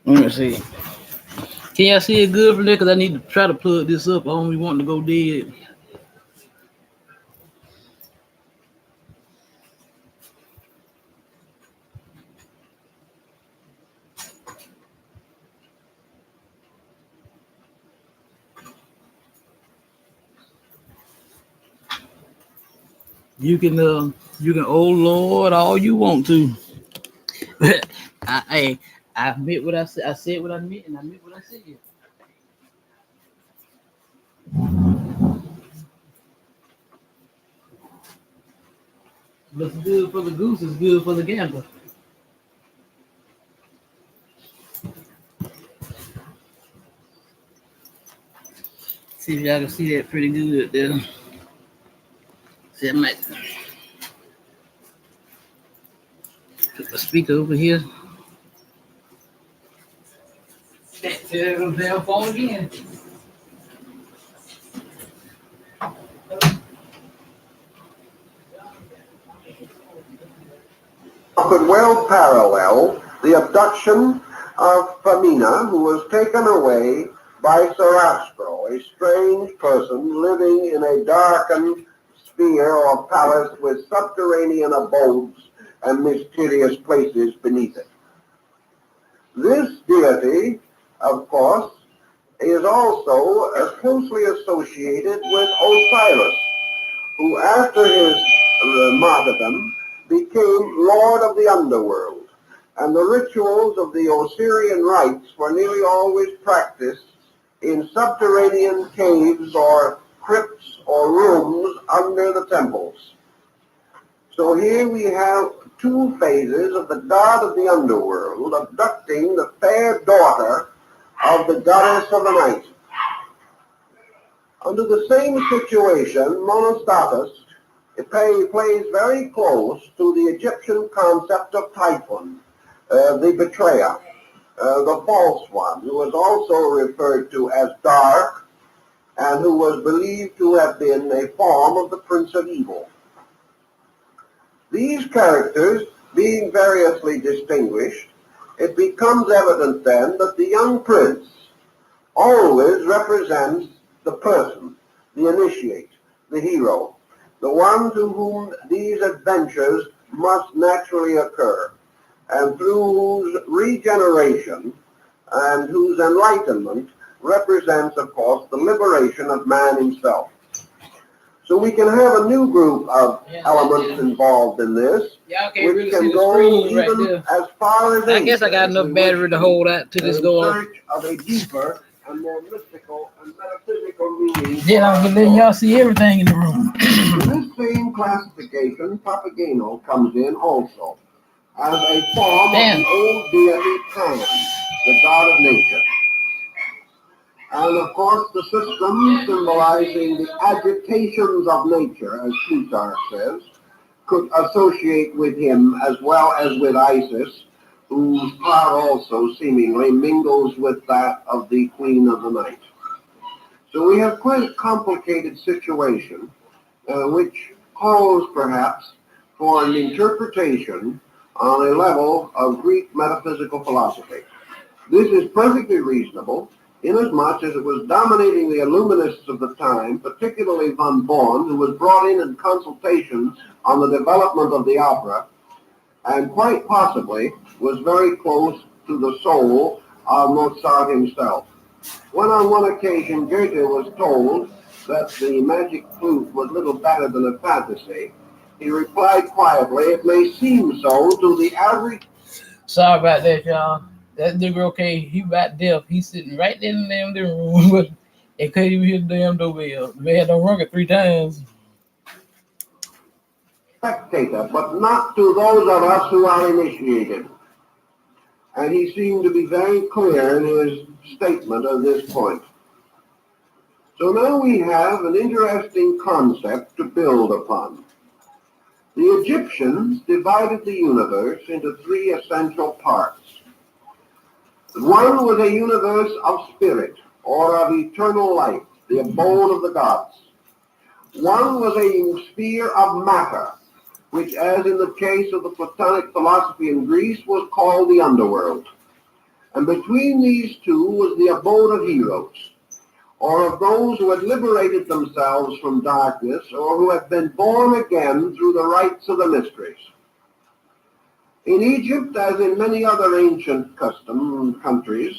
Speaker 1: Let me see. Can y'all see it good from there? Cause I need to try to plug this up. I only want to go dead. You can, oh Lord, all you want to. I admit what I said. I said what I meant, and I meant what I said. What's good for the goose is good for the gander. See if y'all can see that pretty good there. See, I might put the speaker over here. That damn phone again.
Speaker 2: Could well parallel the abduction of Femina, who was taken away by Sarastro, a strange person living in a darkened sphere or palace with subterranean abodes and mysterious places beneath it. This deity, of course, is also closely associated with Osiris, who after his martyrdom became lord of the underworld, and the rituals of the Osirian rites were nearly always practiced in subterranean caves or crypts or rooms under the temples. So here we have two phases of the god of the underworld abducting the fair daughter of the goddess of the night. Under the same situation, Monostatus plays very close to the Egyptian concept of Typhon, the betrayer, the false one, who was also referred to as dark and who was believed to have been a form of the Prince of Evil. These characters being variously distinguished, it becomes evident then that the young prince always represents the person, the initiate, the hero, the one to whom these adventures must naturally occur, and through whose regeneration and whose enlightenment represents, of course, the liberation of man himself. So we can have a new group of elements involved in this, which can go even as far as
Speaker 1: I guess I got enough battery to hold out to this go on.
Speaker 2: search of a deeper and more mystical and metaphysical meaning.
Speaker 1: Then I'm letting y'all see everything in the room.
Speaker 2: In this same classification, Papageno comes in also. as a form of the old deity Pan, the god of nature. And of course, the system symbolizing the agitations of nature, as Plutarch says, could associate with him as well as with Isis, whose part also seemingly mingles with that of the Queen of the Night. So we have quite a complicated situation, which calls perhaps for an interpretation on a level of Greek metaphysical philosophy. This is perfectly reasonable, inasmuch as it was dominating the Illuminists of the time, particularly von Born, who was brought in consultation on the development of the opera, and quite possibly was very close to the soul of Mozart himself. When on one occasion Goethe was told that the magic flute was little better than a fantasy, he replied quietly, "It may seem so to the average..."
Speaker 1: Sorry about that, y'all. That nigga, okay, he about deaf. He's sitting right in the damn living room, but they couldn't even hear the damn doorbell. They had to rung it 3 times.
Speaker 2: Spectator, but not to those of us who are initiated. And he seemed to be very clear in his statement on this point. So now we have an interesting concept to build upon. The Egyptians divided the universe into 3 essential parts. One was a universe of spirit, or of eternal life, the abode of the gods. One was a sphere of matter, which, as in the case of the Platonic philosophy in Greece, was called the underworld. And between these two was the abode of heroes, or of those who had liberated themselves from darkness, or who had been born again through the rites of the mysteries. In Egypt, as in many other ancient countries,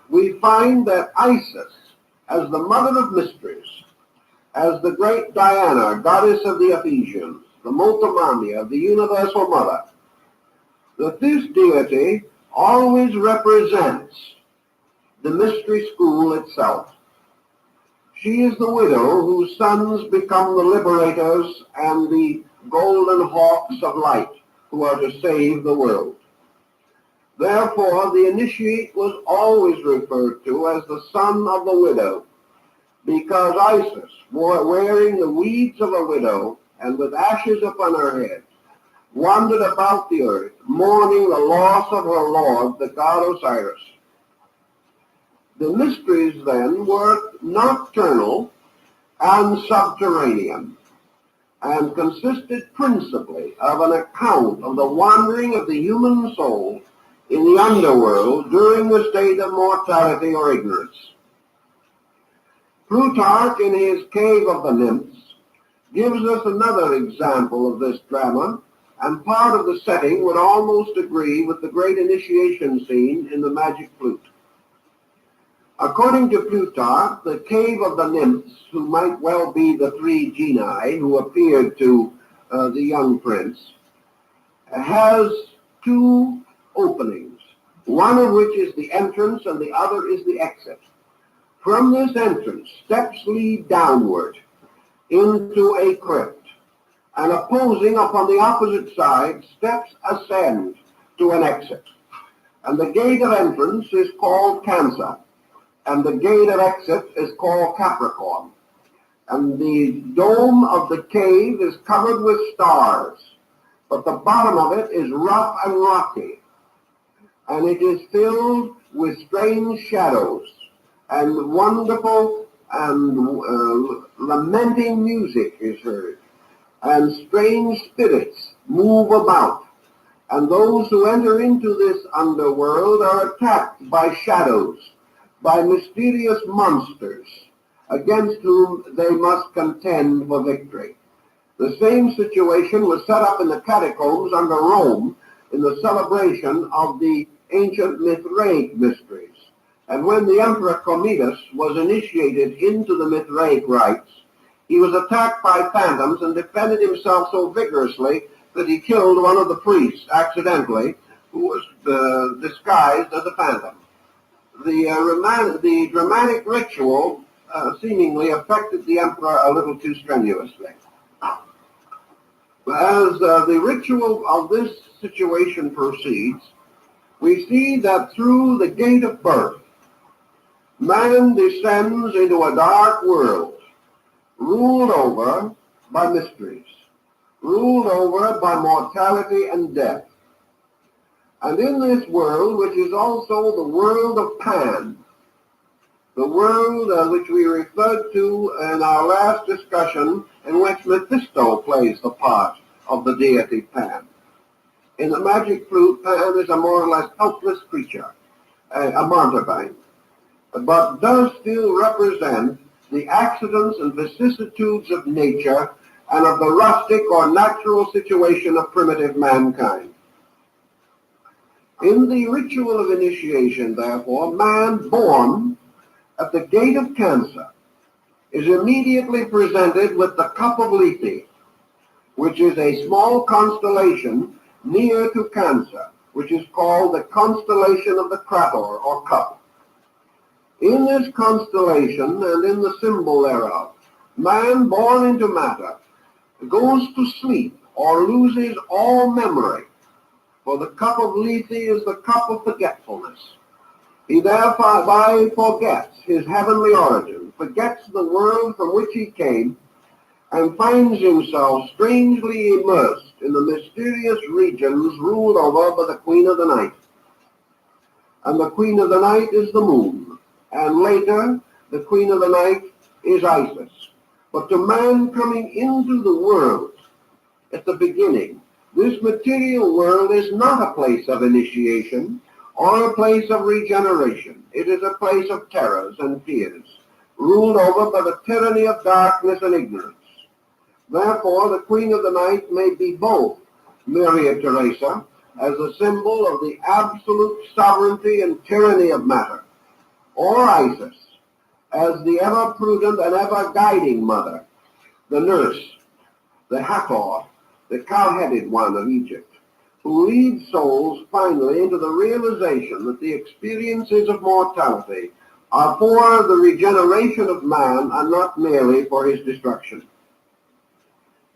Speaker 2: we find that Isis, as the mother of mysteries, as the great Diana, goddess of the Ephesians, the Multimania, the universal mother, that this deity always represents the mystery school itself. She is the widow whose sons become the liberators and the golden hawks of light, who are to save the world. Therefore, the initiate was always referred to as the son of the widow, because Isis, wearing the weeds of a widow and with ashes upon her head, wandered about the earth, mourning the loss of her lord, the god Osiris. The mysteries, then, were nocturnal and subterranean, and consisted principally of an account of the wandering of the human soul in the underworld during the state of mortality or ignorance. Plutarch, in his Cave of the Nymphs, gives us another example of this drama, and part of the setting would almost agree with the great initiation scene in the Magic Flute. According to Plutarch, the Cave of the Nymphs, who might well be the 3 genii who appeared to the young prince, has 2 openings, one of which is the entrance and the other is the exit. From this entrance, steps lead downward into a crypt, and opposing upon the opposite side, steps ascend to an exit. And the gate of entrance is called Cancer, and the gate of exit is called Capricorn. And the dome of the cave is covered with stars, but the bottom of it is rough and rocky, and it is filled with strange shadows, and wonderful and lamenting music is heard, and strange spirits move about, and those who enter into this underworld are attacked by shadows, by mysterious monsters, against whom they must contend for victory. The same situation was set up in the catacombs under Rome in the celebration of the ancient Mithraic mysteries. And when the Emperor Commodus was initiated into the Mithraic rites, he was attacked by phantoms and defended himself so vigorously that he killed one of the priests accidentally, who was disguised as a phantom. The dramatic ritual seemingly affected the emperor a little too strenuously. As the ritual of this situation proceeds, we see that through the gate of birth, man descends into a dark world, ruled over by mysteries, ruled over by mortality and death. And in this world, which is also the world of Pan, the world which we referred to in our last discussion, in which Mephisto plays the part of the deity Pan. In the magic flute, Pan is a more or less helpless creature, a mountebank, but does still represent the accidents and vicissitudes of nature and of the rustic or natural situation of primitive mankind. In the ritual of initiation, therefore, man born at the gate of Cancer is immediately presented with the cup of Lethe, which is a small constellation near to Cancer, which is called the constellation of the Krator, or cup. In this constellation and in the symbol thereof, man born into matter goes to sleep or loses all memory, for the cup of Lethe is the cup of forgetfulness. He thereby forgets his heavenly origin, forgets the world from which he came, and finds himself strangely immersed in the mysterious regions ruled over by the Queen of the Night. And the Queen of the Night is the moon, and later the Queen of the Night is Isis. But to man coming into the world at the beginning, this material world is not a place of initiation or a place of regeneration. It is a place of terrors and fears, ruled over by the tyranny of darkness and ignorance. Therefore, the Queen of the Night may be both Maria Theresa as a symbol of the absolute sovereignty and tyranny of matter, or Isis as the ever-prudent and ever-guiding mother, the nurse, the Hathor, the cow-headed one of Egypt, who leads souls finally into the realization that the experiences of mortality are for the regeneration of man and not merely for his destruction.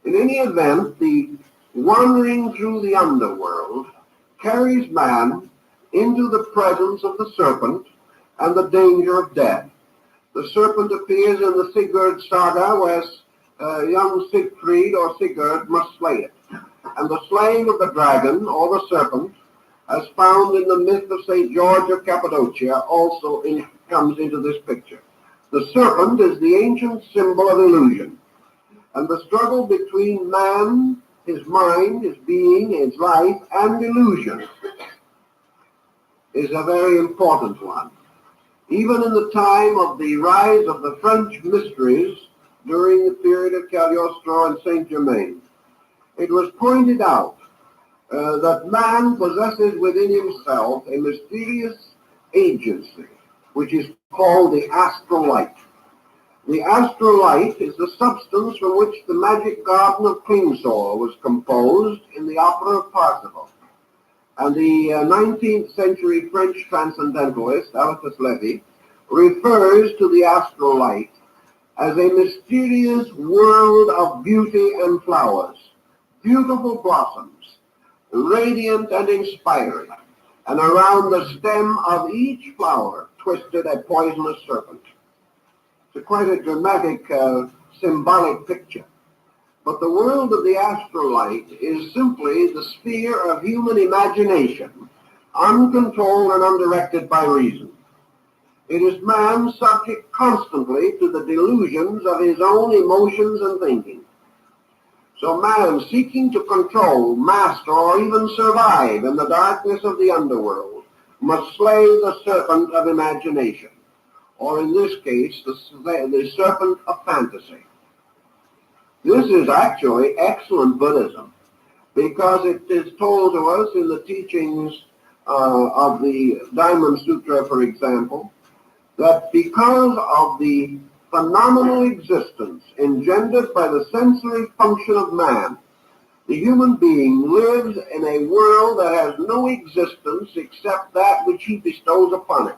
Speaker 2: In any event, the wandering through the underworld carries man into the presence of the serpent and the danger of death. The serpent appears in the Sigurd saga, where young Siegfried or Sigurd must slay it. And the slaying of the dragon, or the serpent, as found in the myth of St. George of Cappadocia, also comes into this picture. The serpent is the ancient symbol of illusion, and the struggle between man, his mind, his being, his life, and illusion is a very important one. Even in the time of the rise of the French mysteries during the period of Cagliostro and Saint Germain, it was pointed out that man possesses within himself a mysterious agency, which is called the astral light. The astral light is the substance from which the magic garden of Klingsor was composed in the opera of Parsifal. And the 19th century French transcendentalist, Alphonse Lévy, refers to the astral light as a mysterious world of beauty and flowers, beautiful blossoms, radiant and inspiring, and around the stem of each flower twisted a poisonous serpent. It's quite a dramatic, symbolic picture. But the world of the astral light is simply the sphere of human imagination, uncontrolled and undirected by reason. It is man subject constantly to the delusions of his own emotions and thinking. So man, seeking to control, master, or even survive in the darkness of the underworld, must slay the serpent of imagination, or in this case, the serpent of fantasy. This is actually excellent Buddhism, because it is told to us in the teachings of the Diamond Sutra, for example, that because of the phenomenal existence engendered by the sensory function of man, the human being lives in a world that has no existence except that which he bestows upon it.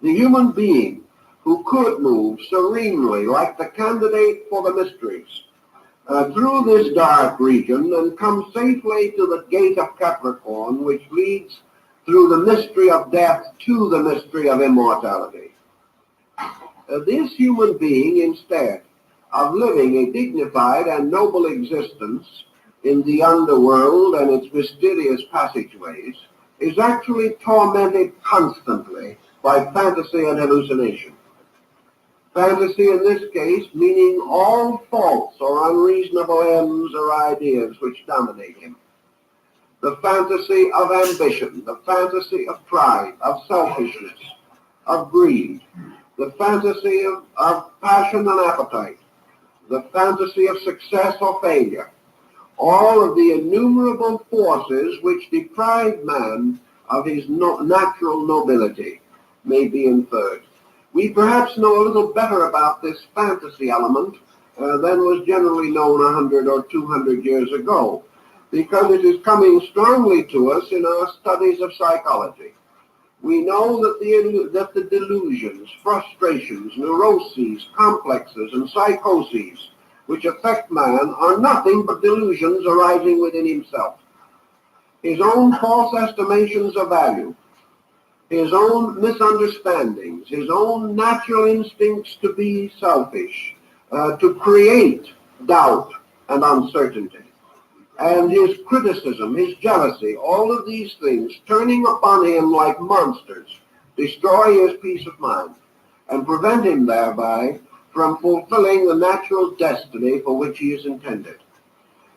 Speaker 2: The human being who could move serenely like the candidate for the mysteries, through this dark region and come safely to the gate of Capricorn, which leads through the mystery of death to the mystery of immortality. This human being, instead of living a dignified and noble existence in the underworld and its mysterious passageways, is actually tormented constantly by fantasy and hallucination. Fantasy in this case meaning all false or unreasonable ends or ideas which dominate him. The fantasy of ambition, the fantasy of pride, of selfishness, of greed, the fantasy of passion and appetite, the fantasy of success or failure, all of the innumerable forces which deprive man of his natural nobility may be inferred. We perhaps know a little better about this fantasy element than was generally known 100 or 200 years ago, because it is coming strongly to us in our studies of psychology. We know that the delusions, frustrations, neuroses, complexes, and psychoses which affect man are nothing but delusions arising within himself. His own false estimations of value, his own misunderstandings, his own natural instincts to be selfish, to create doubt and uncertainty, and his criticism, his jealousy, all of these things turning upon him like monsters, destroy his peace of mind and prevent him thereby from fulfilling the natural destiny for which he is intended.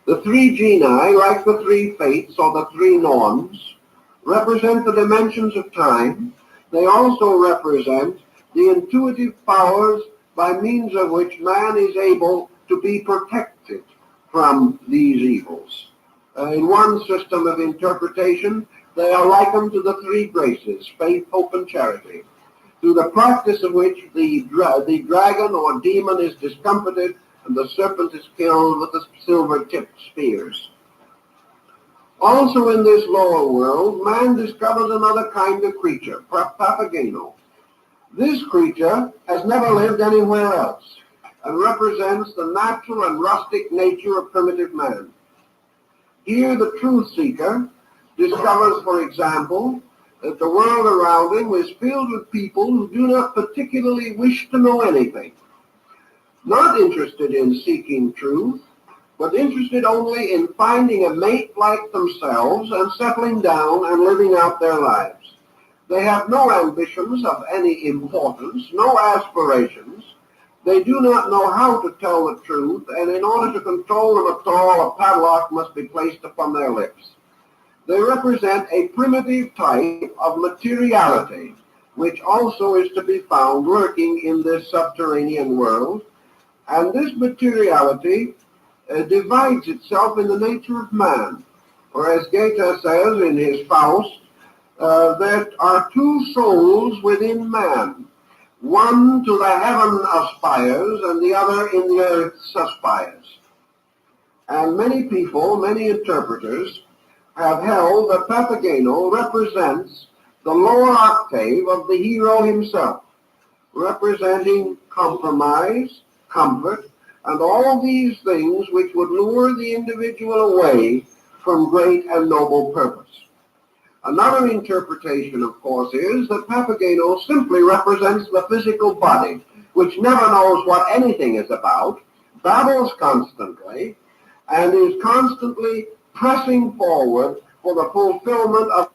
Speaker 2: The three genii, like the three fates or the three norms, represent the dimensions of time. They also represent the intuitive powers by means of which man is able to be protected from these evils. In one system of interpretation, they are likened to the three graces, faith, hope, and charity, through the practice of which the dragon or demon is discomfited and the serpent is killed with the silver-tipped spears. Also in this lower world, man discovers another kind of creature, Papageno. This creature has never lived anywhere else and represents the natural and rustic nature of primitive man. Here the truth seeker discovers, for example, that the world around him is filled with people who do not particularly wish to know anything, not interested in seeking truth, but interested only in finding a mate like themselves and settling down and living out their lives. They have no ambitions of any importance, no aspirations. They do not know how to tell the truth, and in order to control them at all, a padlock must be placed upon their lips. They represent a primitive type of materiality, which also is to be found lurking in this subterranean world. And this materiality divides itself in the nature of man. For as Goethe says in his Faust, there are two souls within man. One to the heaven aspires, and the other in the earth aspires. And many people, many interpreters, have held that Papageno represents the lower octave of the hero himself, representing compromise, comfort, and all these things which would lure the individual away from great and noble purpose. Another interpretation, of course, is that Papageno simply represents the physical body, which never knows what anything is about, babbles constantly, and is constantly pressing forward for the fulfillment of...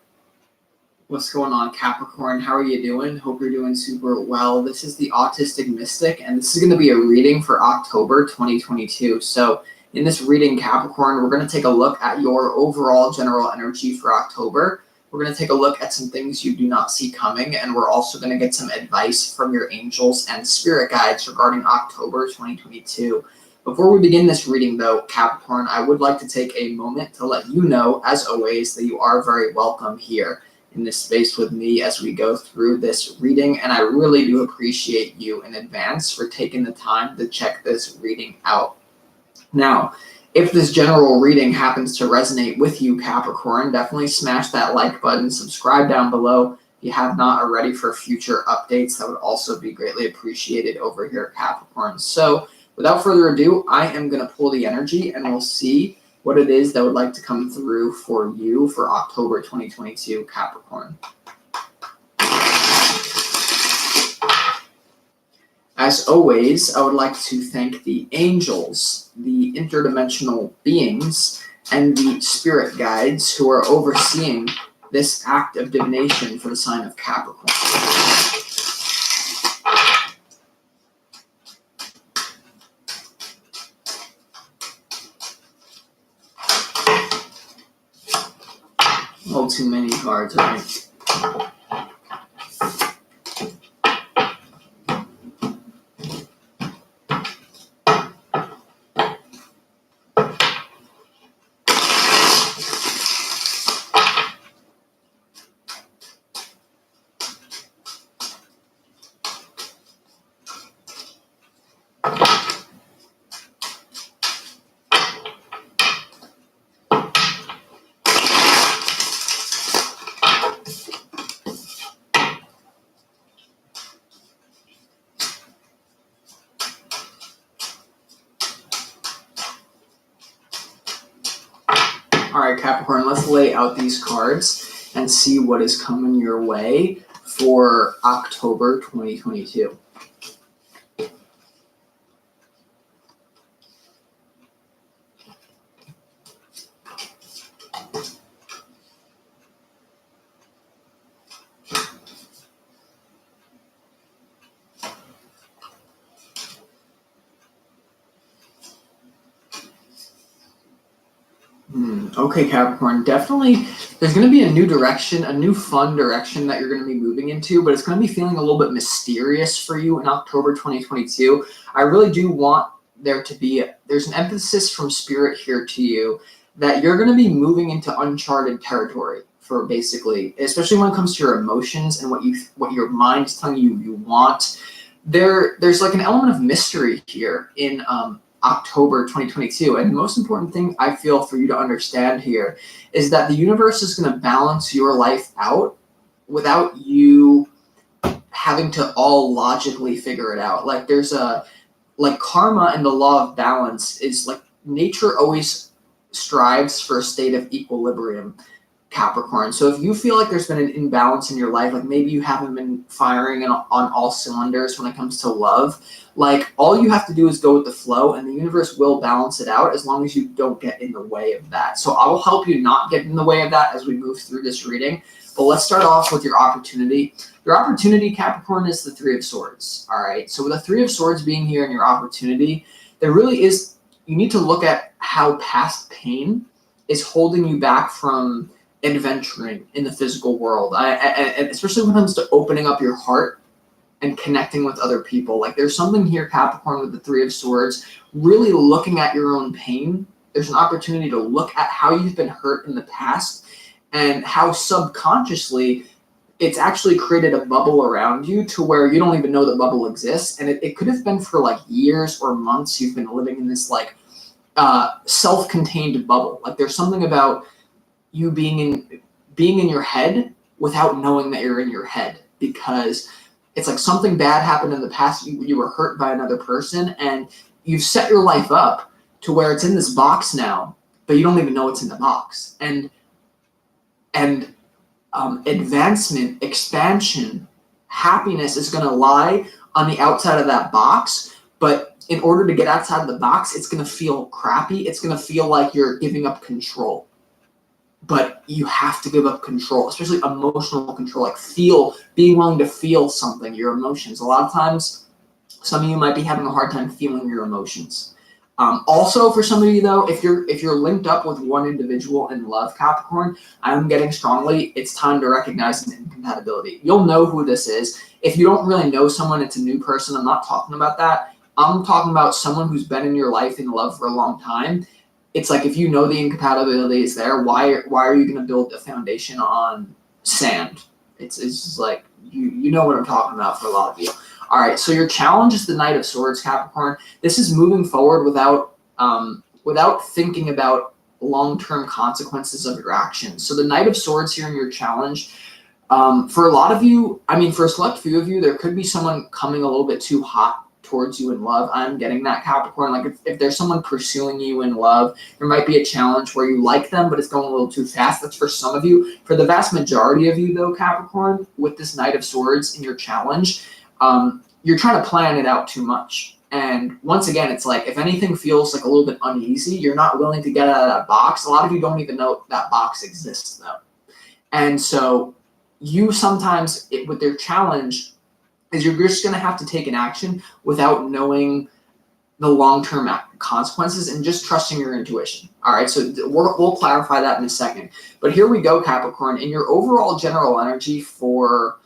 Speaker 3: What's going on, Capricorn? How are you doing? Hope you're doing super well. This is the Autistic Mystic, and this is going to be a reading for October 2022. So in this reading, Capricorn, we're going to take a look at your overall general energy for October. We're going to take a look at some things you do not see coming, and we're also going to get some advice from your angels and spirit guides regarding October 2022. Before we begin this reading, though, Capricorn, I would like to take a moment to let you know, as always, that you are very welcome here in this space with me as we go through this reading, and I really do appreciate you in advance for taking the time to check this reading out. Now, if this general reading happens to resonate with you, Capricorn, definitely smash that like button, subscribe down below if you have not already for future updates. That would also be greatly appreciated over here, Capricorn. So without further ado, I am going to pull the energy and we'll see what it is that would like to come through for you for October 2022 Capricorn. As always, I would like to thank the angels, the interdimensional beings, and the spirit guides who are overseeing this act of divination for the sign of Capricorn. A little too many cards, right? All right, Capricorn, let's lay out these cards and see what is coming your way for October 2022. Okay, Capricorn, definitely there's going to be a new direction, a new fun direction that you're going to be moving into, but it's going to be feeling a little bit mysterious for you in October 2022. I really do want there to be, there's an emphasis from Spirit here to you that you're going to be moving into uncharted territory for basically, especially when it comes to your emotions and what your mind is telling you you want. There's like an element of mystery here in October 2022. And the most important thing I feel for you to understand here is that the universe is going to balance your life out without you having to all logically figure it out. Like there's like karma and the law of balance is like nature always strives for a state of equilibrium, Capricorn. So if you feel like there's been an imbalance in your life, like maybe you haven't been firing on all cylinders when it comes to love, like all you have to do is go with the flow and the universe will balance it out as long as you don't get in the way of that. So I will help you not get in the way of that as we move through this reading. But let's start off with your opportunity. Your opportunity, Capricorn, is the Three of Swords. All right. So with the Three of Swords being here in your opportunity, there really is, you need to look at how past pain is holding you back from adventuring in the physical world. And especially when it comes to opening up your heart and connecting with other people. Like there's something here, Capricorn, with the Three of Swords, really looking at your own pain. There's an opportunity to look at how you've been hurt in the past and how subconsciously it's actually created a bubble around you to where you don't even know the bubble exists. And it could have been for like years or months you've been living in this like self-contained bubble. Like there's something about you being in your head without knowing that you're in your head, because it's like something bad happened in the past. You were hurt by another person and you've set your life up to where it's in this box now, but you don't even know it's in the box. And advancement, expansion, happiness is going to lie on the outside of that box. But in order to get outside of the box, it's going to feel crappy. It's going to feel like you're giving up control. But you have to give up control, especially emotional control, like being willing to feel something, your emotions. A lot of times, some of you might be having a hard time feeling your emotions. Also, for some of you though, if you're linked up with one individual in love, Capricorn, I'm getting strongly, it's time to recognize an incompatibility. You'll know who this is. If you don't really know someone, it's a new person. I'm not talking about that. I'm talking about someone who's been in your life in love for a long time. It's like, if you know the incompatibility is there, why are you going to build a foundation on sand? It's just like, you know what I'm talking about for a lot of you. All right, so your challenge is the Knight of Swords, Capricorn. This is moving forward without thinking about long-term consequences of your actions. So the Knight of Swords here in your challenge, for a lot of you, I mean, for a select few of you, there could be someone coming a little bit too hot towards you in love. I'm getting that, Capricorn. Like if there's someone pursuing you in love, there might be a challenge where you like them, but it's going a little too fast. That's for some of you. For the vast majority of you though, Capricorn, with this Knight of Swords in your challenge, you're trying to plan it out too much. And once again, it's like if anything feels like a little bit uneasy, you're not willing to get out of that box. A lot of you don't even know that box exists though. And so you sometimes, with their challenge, is you're just going to have to take an action without knowing the long-term consequences and just trusting your intuition. All right, so we'll clarify that in a second. But here we go, Capricorn. In your overall general energy for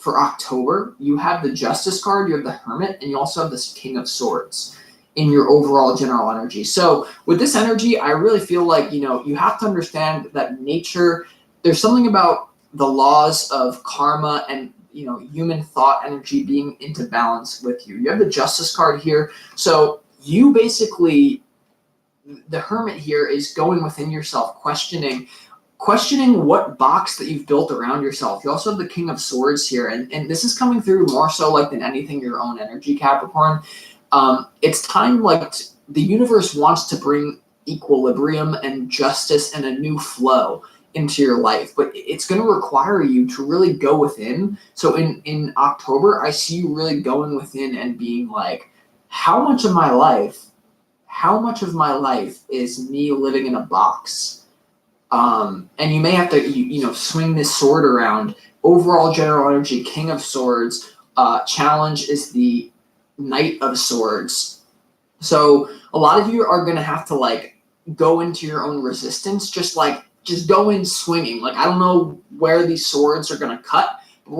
Speaker 3: October, you have the Justice card, you have the Hermit, and you also have this King of Swords in your overall general energy. So with this energy, I really feel like, you have to understand that nature, there's something about the laws of karma and human thought energy being into balance with you. You have the Justice card here. So you basically, the Hermit here is going within yourself, questioning what box that you've built around yourself. You also have the King of Swords here. And this is coming through more so like than anything, your own energy, Capricorn. It's time, like the universe wants to bring equilibrium and justice and a new flow into your life, but it's going to require you to really go within. So in October, I see you really going within and being like, how much of my life is me living in a box? And you may have to, swing this sword around. Overall general energy, King of Swords, challenge is the Knight of Swords. So a lot of you are going to have to like go into your own resistance, just go in swinging. Like, I don't know where these swords are going to cut, but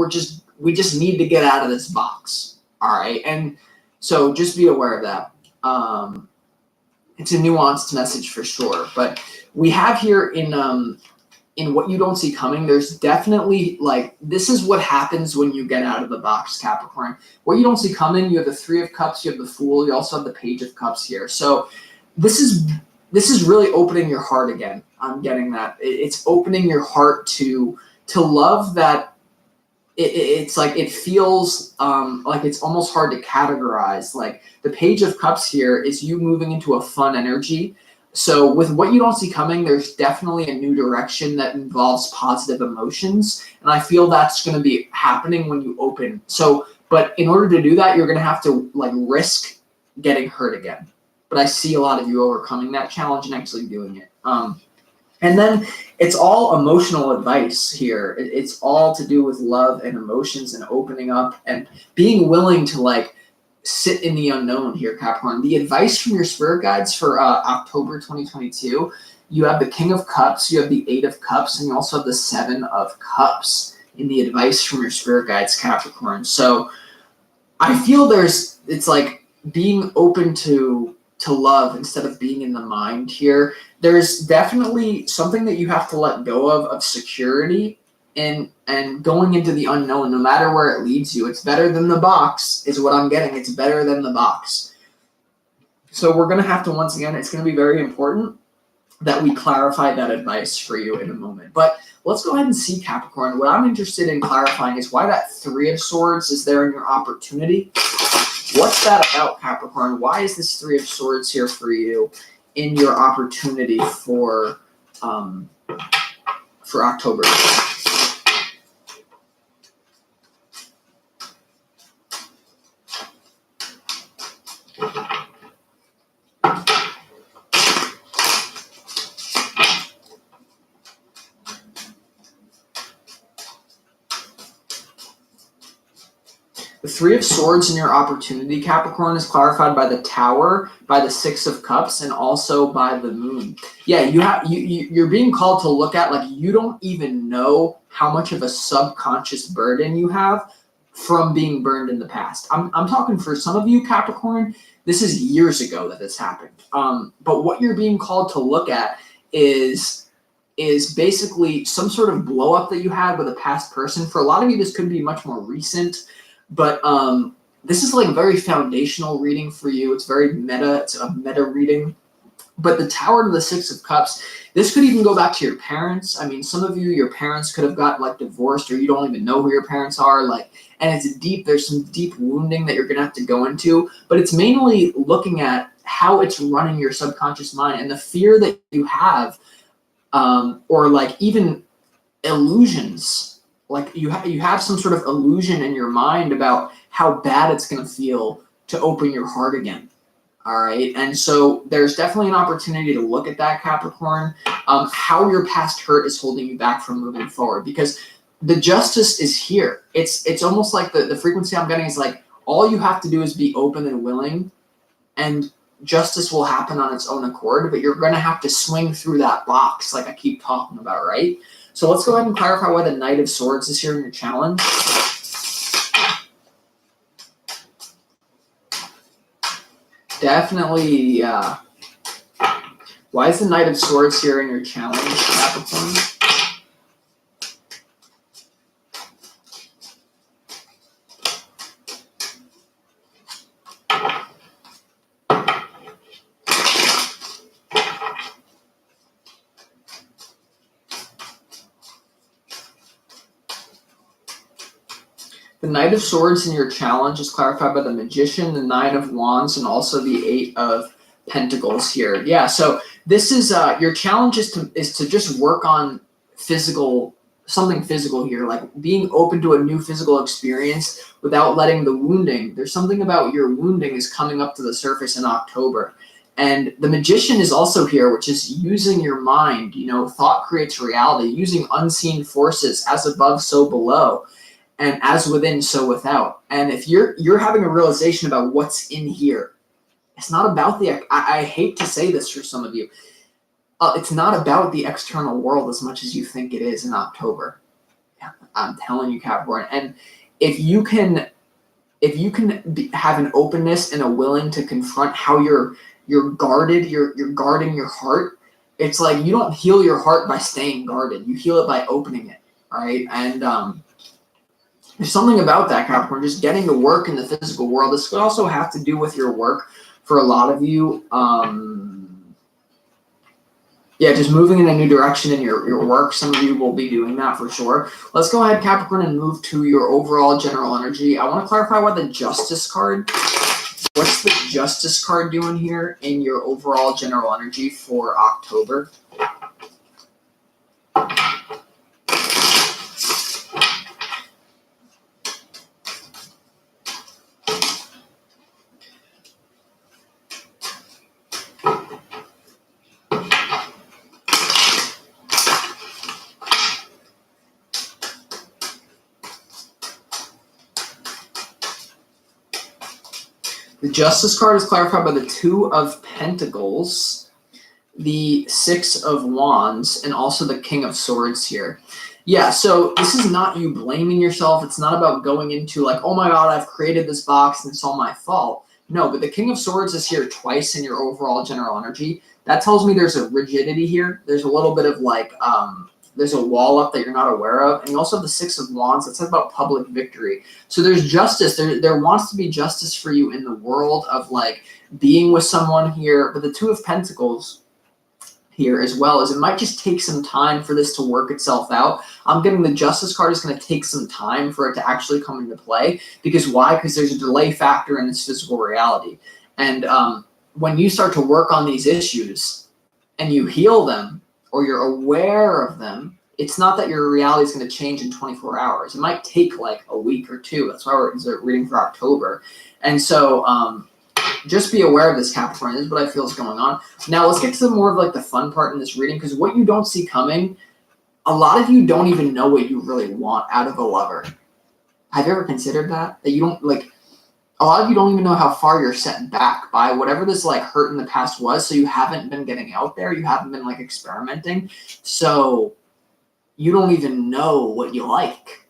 Speaker 3: we just need to get out of this box. All right. And so just be aware of that. It's a nuanced message for sure, but we have here in What You Don't See Coming, there's definitely like, this is what happens when you get out of the box, Capricorn. What you don't see coming, you have the Three of Cups, you have the Fool, you also have the Page of Cups here. So this is really opening your heart again. I'm getting that. It's opening your heart to love that. It's like, it feels like it's almost hard to categorize. Like the Page of Cups here is you moving into a fun energy. So with What You Don't See Coming, there's definitely a new direction that involves positive emotions. And I feel that's going to be happening when you open. So, but in order to do that, you're going to have to like risk getting hurt again. But I see a lot of you overcoming that challenge and actually doing it. And then it's all emotional advice here. It's all to do with love and emotions and opening up and being willing to like sit in the unknown here, Capricorn. The advice from your spirit guides for October 2022, you have the King of Cups, you have the Eight of Cups, and you also have the Seven of Cups in the advice from your spirit guides, Capricorn. So I feel it's like being open to love instead of being in the mind here. There's definitely something that you have to let go of security and going into the unknown, no matter where it leads you. It's better than the box is what I'm getting. It's better than the box. So we're going to have to, once again, it's going to be very important that we clarify that advice for you in a moment. But let's go ahead and see, Capricorn. What I'm interested in clarifying is why that Three of Swords is there in your opportunity. What's that about, Capricorn? Why is this Three of Swords here for you in your opportunity for October? The Three of Swords in your opportunity, Capricorn, is clarified by the Tower, by the Six of Cups, and also by the Moon. Yeah, you're being called to look at, like, you don't even know how much of a subconscious burden you have from being burned in the past. I'm talking for some of you, Capricorn, this is years ago that this happened. But what you're being called to look at is basically some sort of blow up that you had with a past person. For a lot of you, this could be much more recent. But this is like a very foundational reading for you. It's very meta. It's a meta reading. But the Tower to the Six of Cups, this could even go back to your parents. I mean, some of you, your parents could have got like divorced, or you don't even know who your parents are. Like, and it's deep. There's some deep wounding that you're gonna have to go into. But it's mainly looking at how it's running your subconscious mind and the fear that you have, or like even illusions. Like you have some sort of illusion in your mind about how bad it's gonna feel to open your heart again. All right. And so there's definitely an opportunity to look at that, Capricorn, how your past hurt is holding you back from moving forward, because the justice is here. It's almost like the frequency I'm getting is like, all you have to do is be open and willing, and justice will happen on its own accord, but you're going to have to swing through that box like I keep talking about, right? So let's go ahead and clarify why the Knight of Swords is here in your challenge. Definitely, why is the Knight of Swords here in your challenge, Capricorn? The Knight of Swords in your challenge is clarified by the Magician, the Nine of Wands, and also the Eight of Pentacles here. Yeah, so this is your challenge is to just work on something physical here, like being open to a new physical experience without letting the wounding. There's something about your wounding is coming up to the surface in October. And the Magician is also here, which is using your mind. You know, thought creates reality, using unseen forces, as above, so below. And as within, so without. And if you're having a realization about what's in here, it's not about I hate to say this for some of you, it's not about the external world as much as you think it is in October. I'm telling you, Capricorn. And if you can have an openness and a willing to confront how you're guarded, you're guarding your heart. It's like you don't heal your heart by staying guarded. You heal it by opening it, right? And there's something about that, Capricorn, just getting to work in the physical world. This could also have to do with your work for a lot of you. Just moving in a new direction in your work. Some of you will be doing that for sure. Let's go ahead, Capricorn, and move to your overall general energy. I want to clarify why the Justice card. What's the Justice card doing here in your overall general energy for October? The Justice card is clarified by the Two of Pentacles, the Six of Wands, and also the King of Swords here. Yeah, so this is not you blaming yourself. It's not about going into like, oh my God, I've created this box and it's all my fault. No, but the King of Swords is here twice in your overall general energy. That tells me there's a rigidity here. There's a little bit of like, there's a wall up that you're not aware of. And you also have the Six of Wands. That's about public victory. So there's justice. There wants to be justice for you in the world of like being with someone here. But the Two of Pentacles here as well is it might just take some time for this to work itself out. I'm getting the Justice card is going to take some time for it to actually come into play. Because why? Because there's a delay factor in this physical reality. And when you start to work on these issues and you heal them, or you're aware of them, it's not that your reality is going to change in 24 hours. It might take like a week or two. That's why we're reading for October. And so just be aware of this, Capricorn. This is what I feel is going on. Now let's get to more of like the fun part in this reading, because what you don't see coming, a lot of you don't even know what you really want out of a lover. Have you ever considered that? That you don't like, a lot of you don't even know how far you're set back by whatever this like hurt in the past was. So you haven't been getting out there. You haven't been like experimenting. So you don't even know what you like.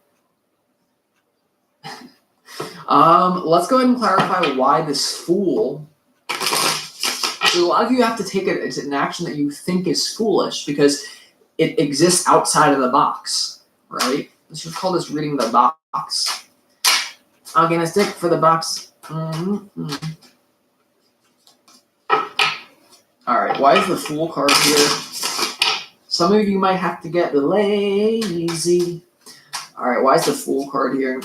Speaker 3: Let's go ahead and clarify why this Fool. So a lot of you have to take it as an action that you think is foolish because it exists outside of the box, right? Let's just call this reading the box. Again, a stick for the box. All right, why is the Fool card here? Some of you might have to get lazy. All right, why is the Fool card here?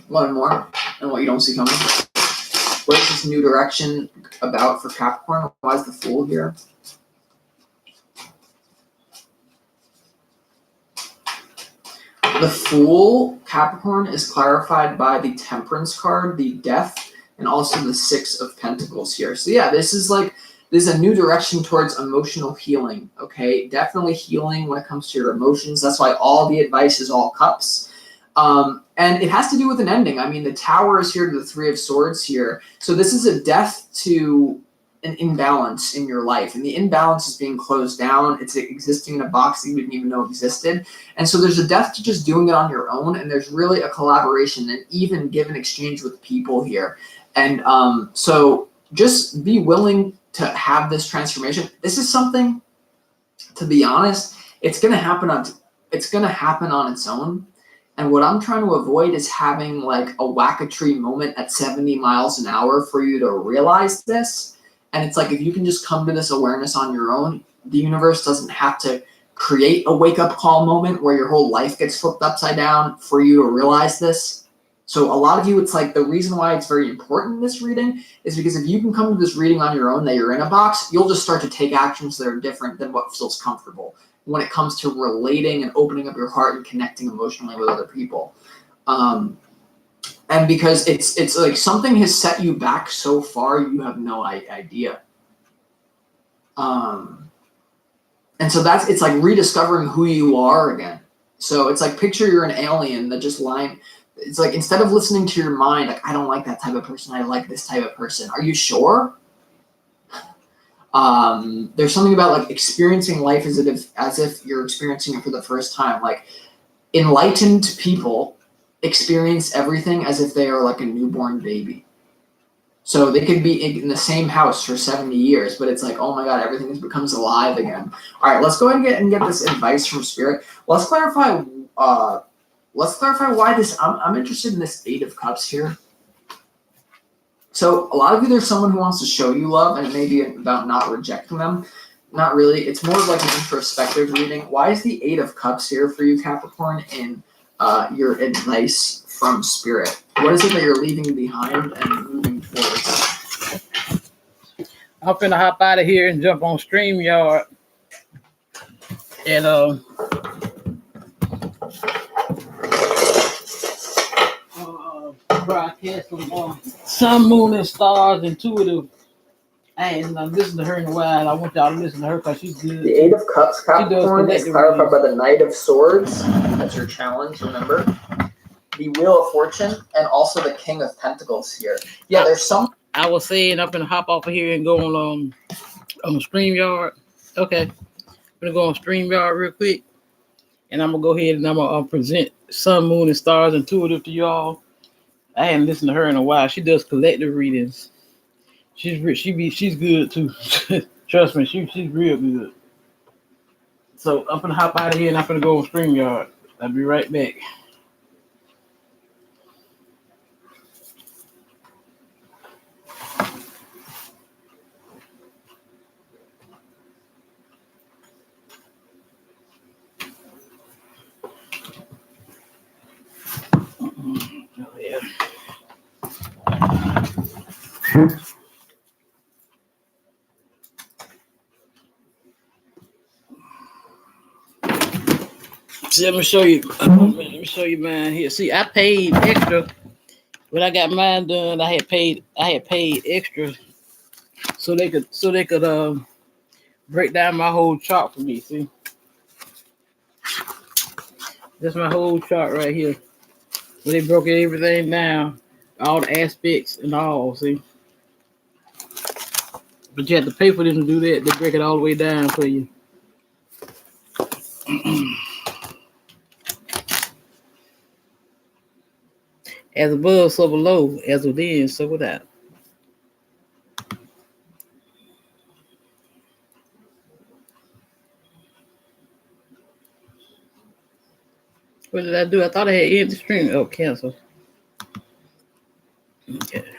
Speaker 3: One more, and what you don't see coming. What is this new direction about for Capricorn? Why is the Fool here? The Fool, Capricorn, is clarified by the Temperance card, the Death, and also the Six of Pentacles here. So yeah, this is a new direction towards emotional healing, okay? Definitely healing when it comes to your emotions. That's why all the advice is all cups. And it has to do with an ending. I mean, the Tower is here to the Three of Swords here. So this is a death to an imbalance in your life. And the imbalance is being closed down. It's existing in a box that you didn't even know existed. And so there's a death to just doing it on your own. And there's really a collaboration and even give and exchange with people here. And so just be willing to have this transformation. This is something, to be honest, it's going to happen on its own. And what I'm trying to avoid is having like a whack-a-tree moment at 70 miles an hour for you to realize this. And it's like, if you can just come to this awareness on your own, the universe doesn't have to create a wake-up call moment where your whole life gets flipped upside down for you to realize this. So a lot of you, it's like the reason why it's very important in this reading is because if you can come to this reading on your own, that you're in a box, you'll just start to take actions that are different than what feels comfortable when it comes to relating and opening up your heart and connecting emotionally with other people. And because it's like something has set you back so far, you have no idea. And so it's like rediscovering who you are again. So it's like, picture you're an alien that just it's like, instead of listening to your mind, like, I don't like that type of person, I like this type of person. Are you sure? There's something about like experiencing life as if you're experiencing it for the first time. Like, enlightened people experience everything as if they are like a newborn baby. So they could be in the same house for 70 years, but it's like, oh my God, everything becomes alive again. All right, let's go ahead and get this advice from Spirit. Let's clarify why this. I'm interested in this Eight of Cups here. So a lot of you, there's someone who wants to show you love, and it may be about not rejecting them. Not really. It's more of like an introspective reading. Why is the Eight of Cups here for you, Capricorn, in your advice from Spirit? What is it that you're leaving behind and moving towards?
Speaker 1: I'm finna hop out of here and jump on StreamYard and broadcast some Sun, Moon, and Stars intuitive. And I'm listening to her in a while. I want y'all to listen to her because she's good.
Speaker 3: The Eight of Cups, Capricorn, is clarified by the Knight of Swords. That's your challenge, remember? The Wheel of Fortune, and also the King of Pentacles here. Yeah, there's some.
Speaker 1: I was saying I'm gonna hop off of here and go on StreamYard. Okay, I'm gonna go on StreamYard real quick, and I'm gonna go ahead and I'm gonna present Sun, Moon, and Stars intuitive to y'all. I hadn't listened to her in a while. She does collective readings. She's good too. Trust me, she's real good. So I'm gonna hop out of here and I'm gonna go on StreamYard. I'll be right back. Oh, yeah. See, let me show you mine here. See, I paid extra when I got mine done. I had paid extra so they could break down my whole chart for me. See, that's my whole chart right here. Where they broke everything down, all the aspects and all. See, but you have to pay for them to do that. They break it all the way down for you. As above, so below. As within, so without. What did I do? I thought I had ended the stream. Oh, cancel. Okay.